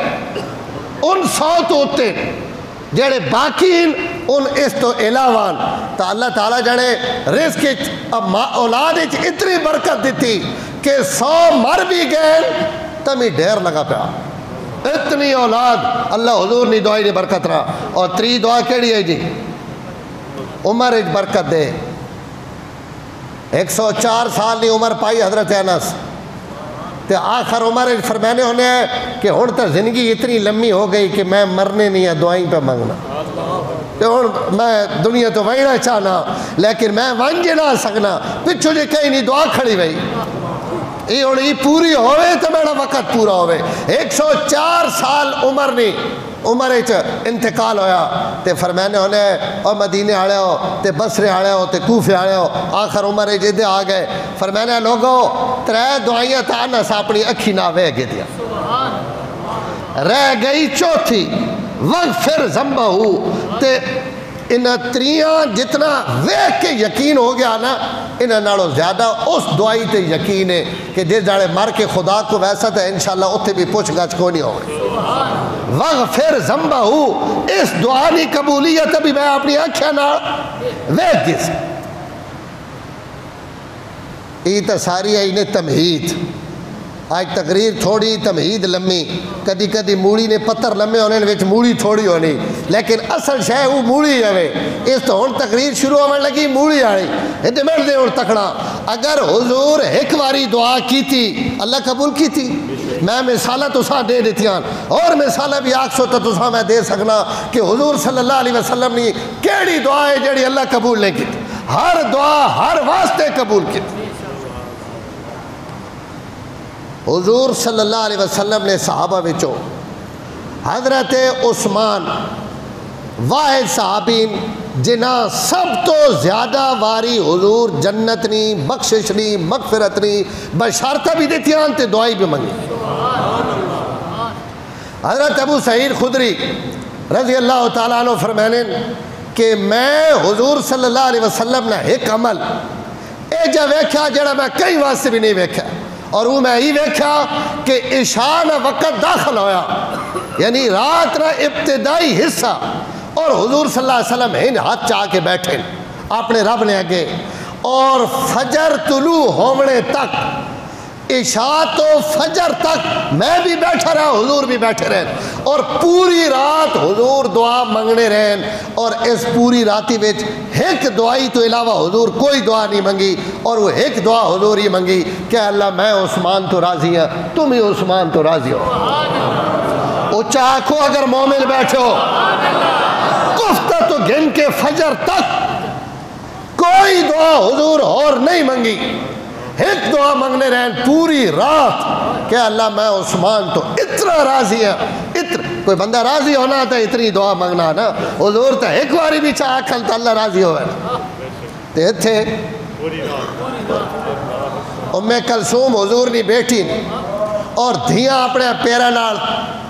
ان 100 ہوتے جیڑے باقی ان اس تو علاوان تو اللہ تعالیٰ جڑے رزق اولاد اتنی برکت دیتی کہ 100 مر بھی گئے تمی ڈھیر لگا پیا اتنی اولاد اللہ حضور نے دعائی نے برکت رہا اور 3 دعا کیڑی ہے جی عمر ایک برکت دے 104 سال نہیں عمر پائی حضرت انس تے آخر عمر فرمانے ہونے ہیں کہ ہن تو زندگی اتنی لمبی ہو گئی کہ میں مرنے نہیں ہے دعائیں پہ منگنا کہ ہن میں دنیا تو وہینا چاہنا لیکن میں ونج نہ سکنا پچھو جی کہیں نہیں دعا کھڑی بھئی یہ ہن یہ پوری ہوئے تو میرا وقت پورا ہوئے 104 سال عمر نہیں عمر انتقال ہویا تے فرمانے ہونے اور مدینے آڑے ہو تے بصرے آڑے ہو تے کوفے آڑے ہو آخر عمر جدے آ گئے فرمانے لوگو 3 دعائیاں تا نس اپنی اکھی نہ وے گے دیا رہ گئی چوتھی وغفر ذنبہ تے ان 3 جتنا ویکھ کے یقین ہو گیا نا انہاں نالوں زیادہ اس دعائی تے یقین ہے کہ جس جاڑے مر کے خدا کو ویسا تھا انشاءاللہ اتھے بھی پوچھ گچھ کو نہیں ہوگی وغفر ذنبہ اس دعا نہیں قبولیت ابھی میں اپنی آنکھیں نہ ویکھ گس یہ تو ساری ہے انہیں تمہید آج تقریر تھوڑی تمہید لمبی کدی کدی موڑی نے پتر لمبے ہونے وچ موڑی تھوڑی ہونی لیکن اصل شے وہ موڑی ہے اس تو ہن تقریر شروع ہونے لگی موڑی آئی ادھے مل دے ہن تکڑا اگر حضور ایک واری دعا کی تھی اللہ قبول کی تھی میں مثالہ تساں دے دیتیاں اور مثالہ بھی آکسو تو تساں میں دے سکنا کہ حضور صلی اللہ علیہ وسلم نے کیڑی دعا ہے جڑی اللہ قبول نہیں کی تھی ہر دعا ہر واسطے قبول کی تھی حضور صلی اللہ علیہ وسلم نے صحابہ بچو حضرت عثمان واحد صحابین جنہ سب تو زیادہ واری حضور جنت نی بخشش نی مغفرت نی بشارتہ بھی دیتی آنتے دعائی بھی منگی حضرت ابو سعید خدری رضی اللہ تعالیٰ عنہ فرمانے کہ میں حضور صلی اللہ علیہ وسلم نے ایک عمل اے جا ویکھا جڑا میں کئی واسطے بھی نہیں ویکھا اور وہ میں ہی ویکھا کہ عشاء نہ وقت داخل ہویا یعنی رات نہ ابتدائی حصہ اور حضور صلی اللہ علیہ وسلم ہن ہاتھ چاہ کے بیٹھے اپنے رب نے آگے اور فجر طلوع ہونے تک عشاء تو فجر تک میں بھی بیٹھا رہا حضور بھی بیٹھے رہے اور پوری رات حضور دعا منگنے رہے اور اس پوری راتی وچ ایک دعائی تو علاوہ حضور کوئی دعا نہیں منگی اور وہ ایک دعا حضور ہی منگی کہ اللہ میں عثمان تو راضی ہوں تم ہی عثمان تو راضی ہو اچھا آنکھو اگر مومن بیٹھے ہو گفتہ تو گن کے فجر تک کوئی دعا حضور اور نہیں منگی ایک دعا منگنے رہے پوری رات کہ اللہ میں عثمان تو اتنا راضی ہے کوئی بندہ راضی ہونا تھا اتنی دعا منگنا نا حضور تو ایک باری بھی چاہ کھل تو اللہ راضی ہوئے تے تھے ام کلثوم حضور نہیں بیٹھی اور دھیاں اپنے پیرا نال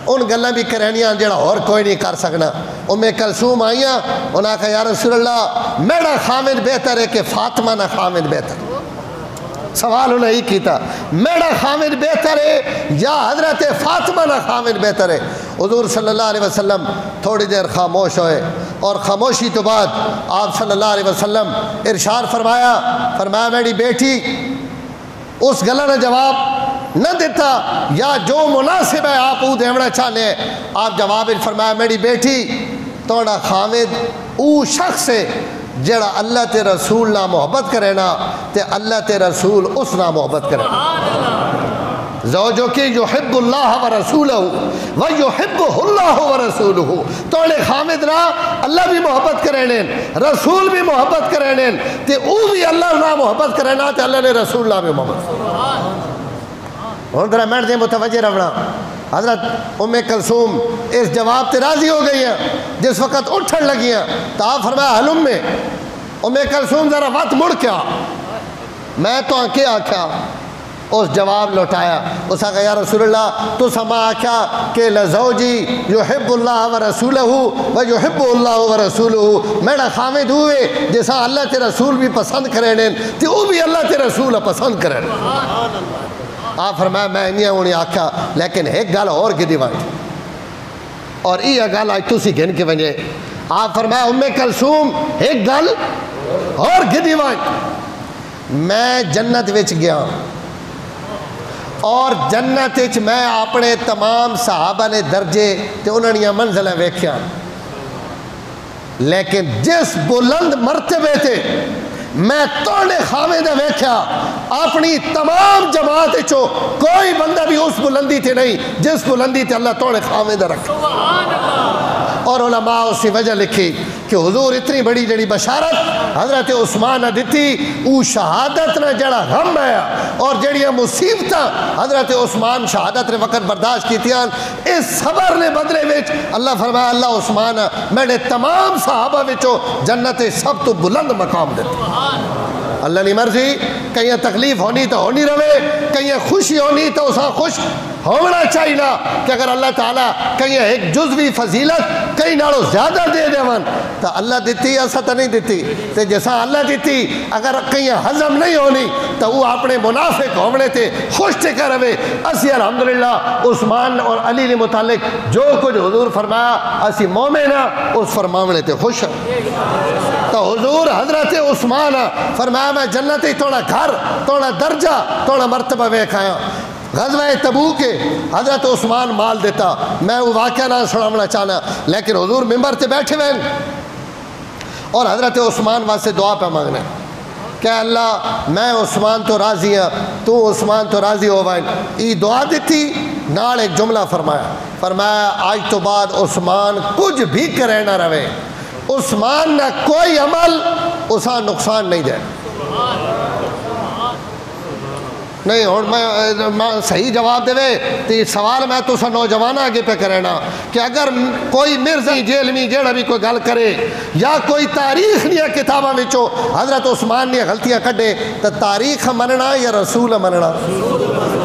ان گلہ بھی کرینیاں جڑا اور کوئی نہیں کر سکنا ام کلثوم آئیاں انہاں کہا یا رسول اللہ میرا خامد بہتر ہے کہ فاطمہ نہ خامد بہتر سوال انہیں ہی کیتا میرا خامد بہتر ہے یا حضرت فاطمہ نہ خامد بہتر ہے حضور صلی اللہ علیہ وسلم تھوڑی دیر خاموش ہوئے اور خاموشی تو بعد آپ صلی اللہ علیہ وسلم ارشاد فرمایا میری بیٹی اس گلہ نے جواب نہ دیتا یا جو مناسب ہے آپ وہ دیونا چاہنے ہیں آپ جواب فرمایا میری بیٹی توڑا خامد او شخص ہے جڑا اللہ تے رسول نہ محبت کرے نا تے اللہ تے رسول اس نہ محبت کرے زوجو کی یحب اللہ و رسولہ و یحبہ اللہ و رسولہ توڑے خامد نا اللہ بھی محبت کرے نین رسول بھی محبت کرے نین تے او بھی اللہ نہ محبت کرے نا تے اللہ نے رسول نہ بھی محبت ہوں مرد متوجہ رہنا حضرت ام کلثوم اس جواب تے راضی ہو گئی ہیں جس وقت اٹھن لگی ہیں تو آپ فرمایا حلم میں ام کلثوم ذرا وقت مڑ کیا میں تو آنکھیں آکھا اس جواب لوٹایا اس آگا یا رسول اللہ تو سما آکھا کہ لزوجی یحب اللہ و رسولہ و یحب اللہ و رسولہ میرا خامد ہوئے جیسا اللہ تے رسول بھی پسند کریں تے وہ بھی اللہ تے رسول پسند کریں آپ فرمایا میں انہیں انہیں آکھا لیکن ایک گل اور گدی وائیں اور یہ گل آج تسی گن کے وجہ آپ فرمایا ام کلثوم ایک گل اور گدی وائیں میں جنت وچ گیا اور جنت وچ میں اپنے تمام صحابہ نے درجے تے انہوں نے منزلیں ویکھیاں لیکن جس بلند مرتبے تے میں توڑے خامے دے ویکھیا اپنی تمام جماعت چو کوئی بندہ بھی اس بلندی تھے نہیں جس بلندی تھے اللہ توڑے خامے دے رکھا. اور علماء اسی وجہ لکھی کہ حضور اتنی بڑی جڑی بشارت حضرت عثمان نے دیتی او شہادت نے جڑا غم ہے اور جڑیاں مصیبتاں حضرت عثمان شہادت نے وقت برداشت کیتیاں اس صبر نے بدلے وچ اللہ فرمایا اللہ عثمان میں نے تمام صحابہ وچوں جنت سب تو بلند مقام دیتا. اللہ نے مرضی کہیں تکلیف ہونی تو ہونی رہے, کہیں خوشی ہونی تو اساں خوش ہونا چاہیے نا کہ اگر اللہ تعالیٰ کہیں ایک جزوی فضیلت کہیں نالو زیادہ دے دے ون تو اللہ دیتی ایسا تو نہیں دیتی تو جیسا اللہ دیتی اگر کہیں ہضم نہیں ہونی تو وہ اپنے منافق ہونے تھے خوش ٹھے کر رہے. اسی الحمدللہ عثمان اور علی نے متعلق جو کچھ حضور فرمایا اسی مومنہ اس فرماونے تھے خوش. تو حضور حضرت عثمان فرمایا میں جنتی توڑا گھر توڑا درجہ توڑا مرتبہ ویکھایا. غزوہ تبوک کے حضرت عثمان مال دیتا, میں وہ واقعہ نہ سنانا چاہنا لیکن حضور ممبر تے بیٹھے ہوئے اور حضرت عثمان واسطے دعا پہ مانگنا کہ اللہ میں عثمان تو راضی ہاں تو عثمان تو راضی ہو وائن. یہ دعا دیتی نال ایک جملہ فرمایا آج تو بعد عثمان کچھ بھی کرے نہ رہے, عثمان نہ کوئی عمل اسا نقصان نہیں دے. نہیں اور میں صحیح جواب دے تو یہ سوال میں تو سا نوجوان آگے پہ کرنا کہ اگر کوئی مرزی جیلمی جیڑا بھی کوئی گل کرے یا کوئی تاریخ نہیں کتابہ وچوں حضرت عثمان نے غلطیاں کڈے تو تاریخ مننا یا رسول مننا؟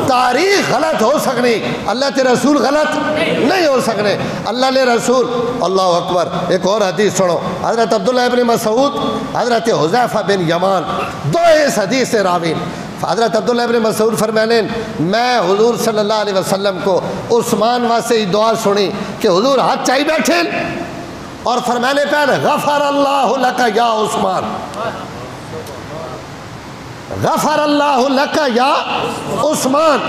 تاریخ غلط ہو سکنے, اللہ تے رسول غلط نہیں ہو سکنے. اللہ نے رسول اللہ اکبر. ایک اور حدیث سنو, حضرت عبداللہ ابن مسعود حضرت حذیفہ بن یمان دو اس حدیث سے راوین. حضرت عبداللہ ابن مسعود فرمانے میں حضور صلی اللہ علیہ وسلم کو عثمان واسطے دعا سنی کہ حضور ہاتھ چاہی بیٹھے اور فرمانے پہن غفر اللہ لک یا عثمان, غفر اللہ لک یا عثمان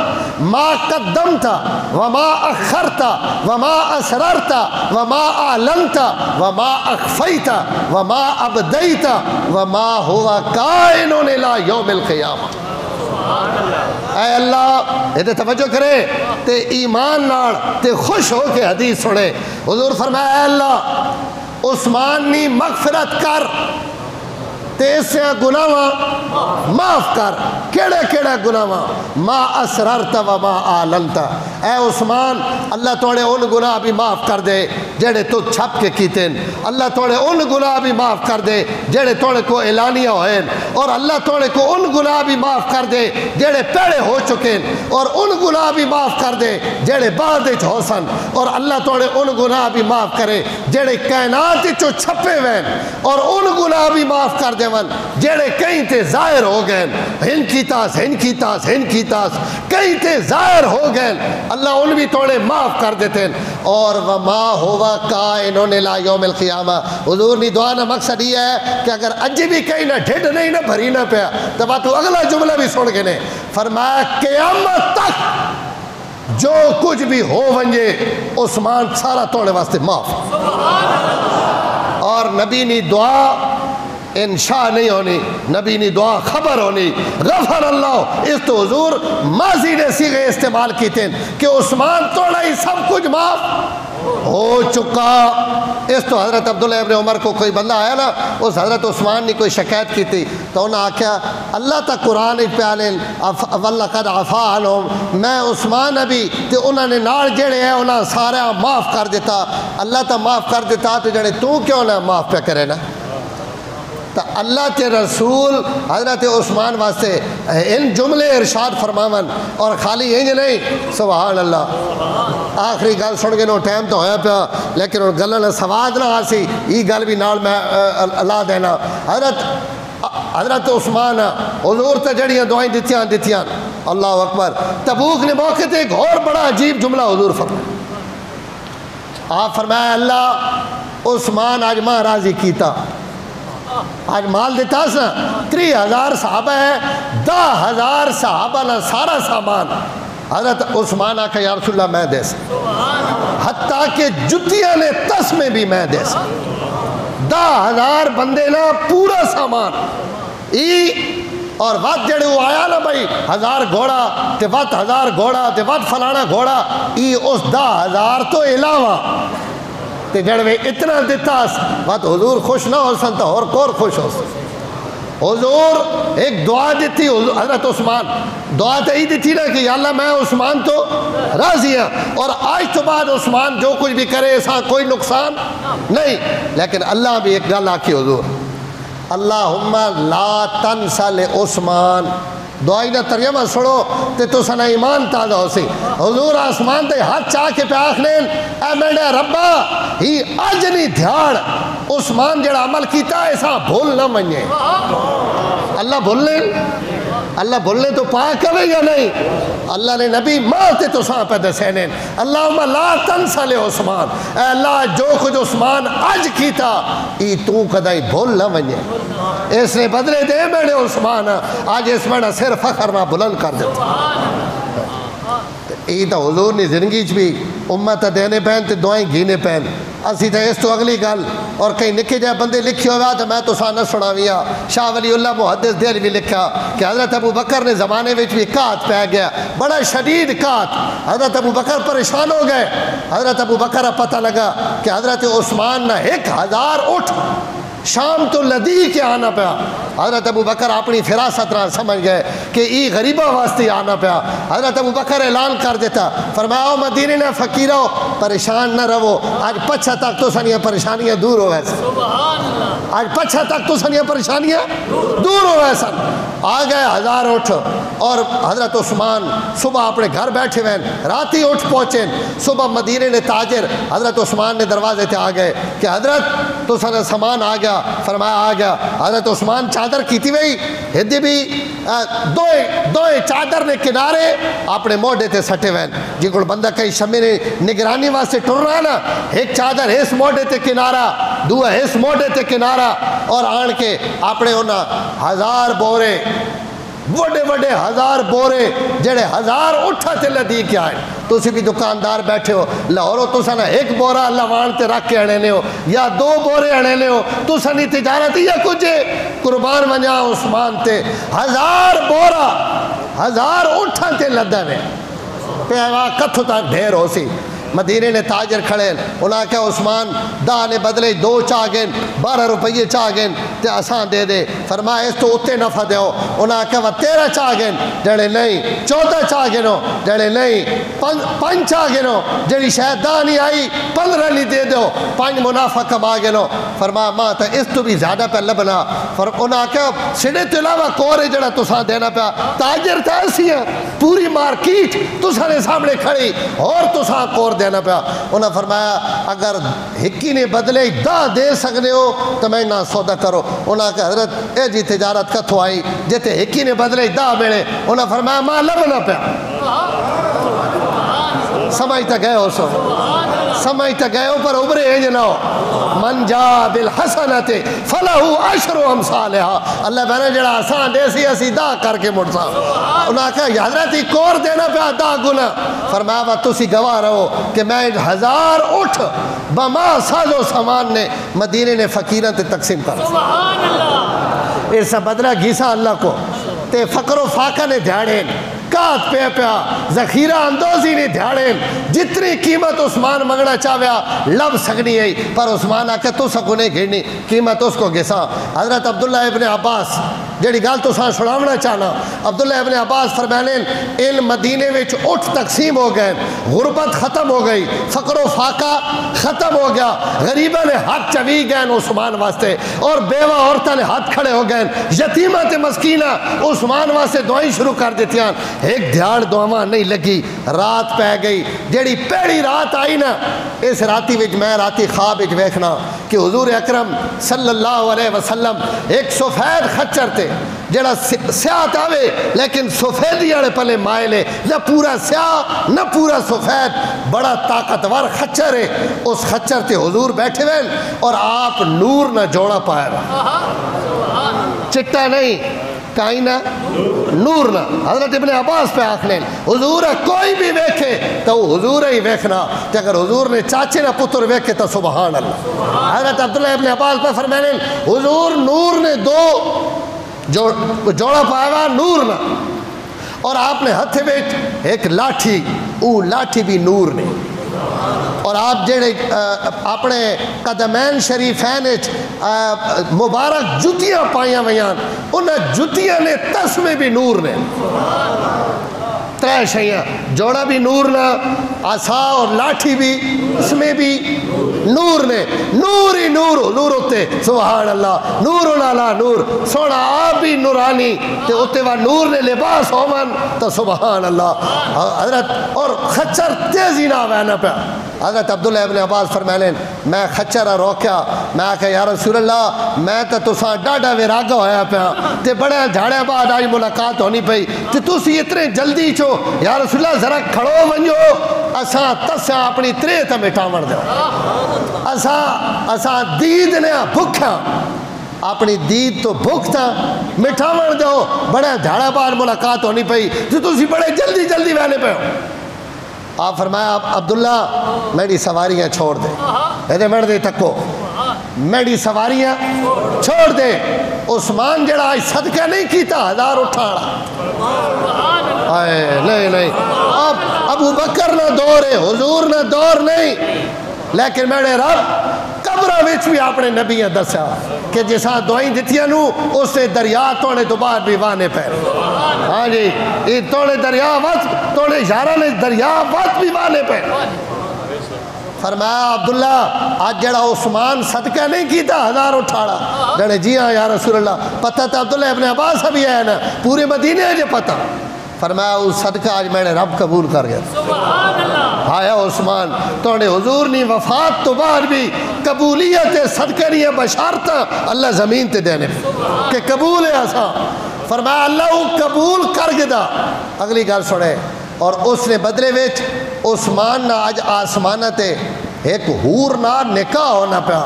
ما قدمت وما اخرت وما اسررت وما اعلنت وما اخفیت وما ابدیت وما ہوا کائن الى یوم القیامہ. اے اللہ یہ توجہ کرے تے ایمان نار تے خوش ہو کے حدیث سنے. حضور فرمایا اے اللہ عثمان نی مغفرت کر تے اس سے گناہ معاف کر. کیڑے کیڑے گناہ؟ ما اسررت و ما اعلنت. اے عثمان اللہ توڑے ان گناہ بھی معاف کر دے جڑے تو چھپ کے کیتے ہیں, اللہ توڑے ان گناہ بھی معاف کر دے جڑے توڑے کو اعلانیہ ہوئے, اور اللہ توڑے کو ان گناہ بھی معاف کر دے جڑے پیڑے ہو چکے ہیں, اور ان گناہ بھی معاف کر دے جڑے بعد وچ ہو سن, اور اللہ توڑے ان گناہ بھی معاف کرے جڑے کائنات وچوں چھپے ہوئے, اور ان گناہ بھی معاف کر دے جڑے کہیں تے ظاہر ہو گئے, ہن کی تاس کہیں تے ظاہر ہو گئے, اللہ ان بھی توڑے معاف کر دیتے ہیں. اور وما ہوا کائنون الی یوم القیامہ. حضور نے دعا نہ مقصد یہ ہے کہ اگر اج بھی کہیں نہ ڈھڈ نہیں نہ بھری نہ پیا تو بات اگلا جملہ بھی سن کے نے فرمایا قیامت تک جو کچھ بھی ہو ونجے عثمان سارا توڑے واسطے معاف. اور نبی نے دعا انشاء نہیں ہونی, نبی نے دعا خبر ہونی. غفر اللہ اس تو حضور ماضی نے صیغے استعمال کیتے ہیں کہ عثمان توڑا ہی سب کچھ معاف ہو چکا. اس تو حضرت عبداللہ ابن عمر کو کوئی بندہ آیا نا, اس حضرت عثمان نے کوئی شکایت کی تھی تو انہوں نے آکھیا اللہ تا قرآن پیالیں وَلَقَدْ عَفَا عَنْهُمْ, میں عثمان ابھی تو انہوں نے نال جڑے ہیں انہوں نے سارا معاف کر دیتا. اللہ تا معاف کر دیتا تو جڑے تو کیوں نہ معاف پہ کرے نا. تو اللہ کے رسول حضرت عثمان واسطے ان جملے ارشاد فرماون اور خالی انج نہیں. سبحان اللہ. آخری گل سن کے نو ٹائم تو ہویا پیا لیکن ان گلوں نے سواد نہ آسی, یہ گل بھی نال میں اللہ دینا. حضرت عثمان حضور تے جڑیاں دعائیں دتیاں اللہ اکبر. تبوک نے موقع تے ایک اور بڑا عجیب جملہ حضور فرمایا. آپ فرمایا اللہ عثمان آج ماں راضی کیتا, آج مال دیتا سا 30,000 صحابہ ہے, 10,000 صحابہ نہ سارا سامان. حضرت عثمان آکھا یا رسول اللہ میں دے سا, حتیٰ کہ جتیاں نے تسمے بھی میں دے سا. 10,000 بندے نہ پورا سامان. اور وقت جڑے وہ آیا نا بھائی 1000 گھوڑا تے وقت 1000 گھوڑا تے وقت فلانا گھوڑا اس 10,000 تو علاوہ تے جڑے اتنا دیتا وقت حضور خوش نہ ہو سن تو اور کور خوش ہو سن. حضور ایک دعا دیتی حضرت عثمان دعا تو ہی دیتی نا کہ یا اللہ میں عثمان تو راضی ہوں اور آج تو بعد عثمان جو کچھ بھی کرے ایسا کوئی نقصان نہیں. لیکن اللہ بھی ایک گل آکی حضور اللہم لا تنسل عثمان دعائی نہ ترجمہ سڑو تے تو سنا ایمان تازہ ہو سی. حضور آسمان دے ہاتھ چاہ کے پہ آخنین اے میرے ربا ہی آج نہیں دھیاڑ عثمان جڑا عمل کیتا ایسا بھول نہ منجے. اللہ بھولنے تو پاک کرے یا نہیں. اللہ نے نبی ماتے تو ساں پیدا سینین اللہم لا تنسل عثمان اے اللہ جو کچھ عثمان آج کیتا تو کدائی بھول نہ منجے. اس نے بدلے دے میرے عثمان آج اس میں سر فخر نہ بلند کر دیتا. تو حضور نے زندگی بھی امت دینے پہن تے دعائیں گھینے پہن. اسی تے اس تو اگلی گل اور کہیں نکے جائے بندے لکھی ہوا تو میں تو سانہ سناویا. شاہ ولی اللہ محدث دل بھی لکھا کہ حضرت ابو بکر نے زمانے میں بھی قحط پہ گیا بڑا شدید قحط. حضرت ابو بکر پریشان ہو گئے. حضرت ابو بکر پتہ لگا کہ حضرت عثمان نہ 1000 اٹھ شام تو لدی کے آنا پیا. حضرت ابو بکر اپنی فراست رہا سمجھ گئے کہ ای غریبہ واسطے آنا پیا. حضرت ابو بکر اعلان کر دیتا فرمایا مدینے نے فقیرو پریشان نہ رہو آج پچھا تک تو سنیاں پریشانیاں دور ہو ایسا. آج پچھا تک تو سنیاں پریشانیاں دور ہو ایسا. آ گئے 1000 اٹھ اور حضرت عثمان صبح اپنے گھر بیٹھے ہوئے رات ہی اٹھ پہنچے. صبح مدینے نے تاجر حضرت عثمان نے دروازے تے آ گئے کہ حضرت تو سن سامان آ گیا. فرمایا آ گیا. حضرت عثمان چادر کیتی ہوئی ہدی بھی دوئے چادر نے کنارے اپنے موڈے تے سٹے ہوئے جی کو بندہ کئی شمی نے نگرانی واسطے ٹر رہا نا ایک چادر اس موڈے تے کنارہ دوہ اس موڈے تے کنارہ اور آن کے اپنے انہاں 1000 بورے بڑے 1000 بورے جڑے 1000 اٹھا تے لدی کے آئے. تسی بھی دکاندار بیٹھے ہو لاہورو تو سنا 1 بورا لوان تے رکھ کے اڑے لے ہو یا 2 بورے اڑے لے ہو تو سنی تجارت یا کچھ قربان منجا عثمان تے 1000 بورا 1000 اٹھا تے لدہ میں پیوا کتھو تک ڈھیر ہو سی. مدینے نے تاجر کھڑے انہاں کہا عثمان دا نے بدلے 2 چاہ گئن 12 روپیے چاہ گئن تے آسان دے دے. فرمایا اس تو اتے نفع دے ہو. انہاں کہا 13 چاہ گئن جڑے نہیں 14 چاہ گئنو جڑے نہیں 5 چاہ گئنو جڑی شاید دا نہیں آئی 15 لی دے دو 5 منافع کما گئنو. فرمایا ماں تا اس تو بھی زیادہ پہ لبنا. انہاں کہا سڑے تو علاوہ کورے جڑا تساں دینا پیا تاجر تا اسی ہیں پوری مارکیٹ تساں نے سامنے کھڑی اور تساں کور دینا پیا. انہاں فرمایا اگر ہکی نے بدلے دا دے سکنے ہو تو میں نہ سودا کرو. انہاں کہ حضرت اے جی تجارت کتھو آئی جیتے ہکی نے بدلے دا میرے. انہاں فرمایا ماں لبنا پیا. سمجھتا گئے ہو سو سمجھتا گئے ہو پر ابرے ہیں جناؤ من جا بالحسنت فلہو عشر امثالہا. اللہ بہنے جڑا آسان دے سی اسی دا کر کے مڑسا. انہاں کہا حضرت ہی کور دینا پہ دا گناہ. فرمایا وہ تسی گواہ رہو کہ میں 1000 اٹھ بما ساز و سامان نے مدینے نے فقیران تے تقسیم کر. اس بدلہ گیسا اللہ کو تے فقر و فاقہ نے دھیاڑیں کات پہ پیا ذخیرہ اندوزی نے دھیاڑیں جتنی قیمت عثمان منگنا چاہویا لب سکنی ہے پر عثمان آکے تو سکنے گھڑنی قیمت اس کو گسا. حضرت عبداللہ ابن عباس جڑی گال تو سان سناونا چاہنا عبداللہ ابن عباس فرمانین ان مدینے وچ اٹھ تقسیم ہو گئے غربت ختم ہو گئی فقر و فاقہ ختم ہو گیا غریبہ نے ہاتھ چوی گئے عثمان واسطے اور بیوہ عورتہ نے ہاتھ کھڑے ہو گئے یتیمہ تے مسکینہ عثمان واسطے دعائیں شروع کر دیتی ہیں. ایک دھیاڑ دعاواں نہیں لگی رات پہ گئی جڑی پہلی رات آئی نا اس راتی وچ میں راتی خواب وچ ویکھنا کہ حضور اکرم صلی اللہ علیہ وسلم ایک سفید خچر تے جڑا سیاہ تاوے لیکن سفیدی والے پلے مائلے نہ پورا سیاہ نہ پورا سفید بڑا طاقتور خچر ہے. اس خچر تے حضور بیٹھے ہوئے اور آپ نور نہ جوڑا پائے رہا چٹا نہیں کائنہ نور نہ. حضرت ابن عباس پہ آکھنے حضور کوئی بھی ویکھے تو حضور ہی ویکھنا کہ اگر حضور نے چاچے نہ پتر ویکھے تو سبحان اللہ. حضرت عبداللہ ابن عباس پہ فرمانے حضور نور نے جوڑا پایا ہوا نور نہ، اور آپ نے ہتھ وچ ایک لاٹھی، او لاٹھی بھی نور نے، اور آپ جڑے اپنے قدمین شریفین مبارک جتیاں پائیاں ویاں، انہاں جتیاں نے تسمے بھی نور نے، ترے شیاں، جوڑا بھی نور نہ، عصا اور لاٹھی بھی اس میں بھی نور نے، نور ہی نور، نور ہوتے سبحان اللہ، نور علی نور، سونا آپ بھی نورانی تے ہوتے وہ نور نے لباس ہومن تو سبحان اللہ۔ حضرت اور خچر تیزی نہ وینا پہ، حضرت عبداللہ ابن عباس فرمائیں میں خچرہ روکیا، میں کہا یا رسول اللہ میں تو تساں ڈاڈا ویراگا ہویا پیا تے بڑے جھاڑے بعد آج ملاقات ہونی پئی تے تسی اتنے جلدی چھو، یا رسول اللہ ذرا کھڑو ونجو اساں تساں اپنی ترے تے مٹاون دیو، اساں دید نے بھکھاں اپنی دید تو بھکھتا مٹھاون دیو، بڑے جھاڑے بعد ملاقات ہونی پئی تے تسی بڑے جلدی جلدی وینے پہ ہو۔ آپ فرمایا عبداللہ میری سواریاں چھوڑ دے، ایدے مر دے تکو میری سواریاں چھوڑ دے، عثمان جڑا آج صدقہ نہیں کیتا 1000 اٹھاڑا، نہیں اب ابو بکر نہ دور ہے، حضور نہ دور نہیں، لیکن میرے رب قبرہ وچ بھی اپنے نبیاں دسیا کہ جساں دعائیں دتیاں نو اس سے دریا توڑے تو بعد بھی وانے پیر، ہاں جی یہ توڑے دریا وقت توڑے اشارہ نے دریا وقت بھی وانے پیر۔ فرمایا عبداللہ آج جڑا عثمان صدقہ نہیں کیتا 1000 اٹھاڑا، جڑے جی ہاں یا رسول اللہ، پتہ تھا عبداللہ ابن عباس بھی ہے نا پورے مدینے ہے جو پتہ، فرمایا اس صدقہ آج میں نے رب قبول کر گیا۔ آیا عثمان توڑے حضور نہیں وفات تو بعد بھی قبولیت صدقہ نہیں ہے بشارت اللہ زمین تے دینے کہ قبول ہے ایسا، فرمایا اللہ وہ قبول کر گدا۔ اگلی گل سنے، اور اس نے بدلے وچ عثمان نہ آج آسمانہ تے ایک حور نہ نکاح ہونا پیا،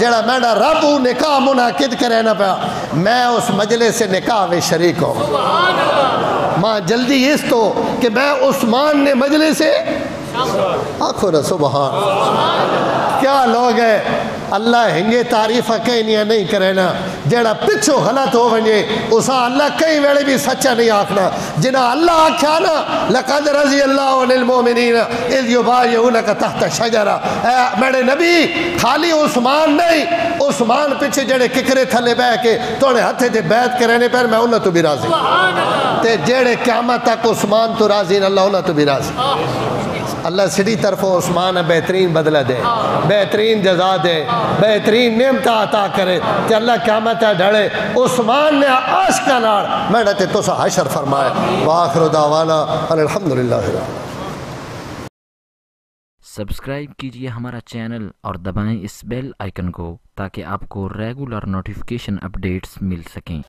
جڑا میڈا رب وہ نکاح منعقد کرے نہ پیا، میں اس مجلس سے نکاح میں شریک ہوں، ماں جلدی اس تو کہ میں عثمان نے مجلس سے آنکھو نا سبحان، کیا لوگ ہیں اللہ ہنگے تعریفہ کہیں نہیں کرے نا، جیڑا پچھو غلط ہو ونجے اسا اللہ کئی ویلے بھی سچا نہیں آکھنا، جنہ اللہ آکھا نا لقد رضی اللہ عن المومنین اذ یبایعونک تحت شجرہ، میرے نبی خالی عثمان نہیں، عثمان پیچھے جڑے ککرے تھلے بہ کے توڑے ہتھے دے بیعت کرنے پر میں انہوں تو بھی راضی، تے جڑے قیامت تک عثمان تو راضی اللہ انہوں تو بھی راضی۔ اللہ سڑی طرف عثمان بہترین بدلہ دے، بہترین جزا دے، بہترین نعمت عطا کرے کہ اللہ قیامت ڈھڑے عثمان نے عاشقہ نار میں ڈھتے تو سا حشر فرمائے۔ وآخر دعوانا الحمدللہ۔ سبسکرائب کیجئے ہمارا چینل اور دبائیں اس بیل آئیکن کو تاکہ آپ کو ریگولر نوٹیفیکیشن اپڈیٹس مل سکیں۔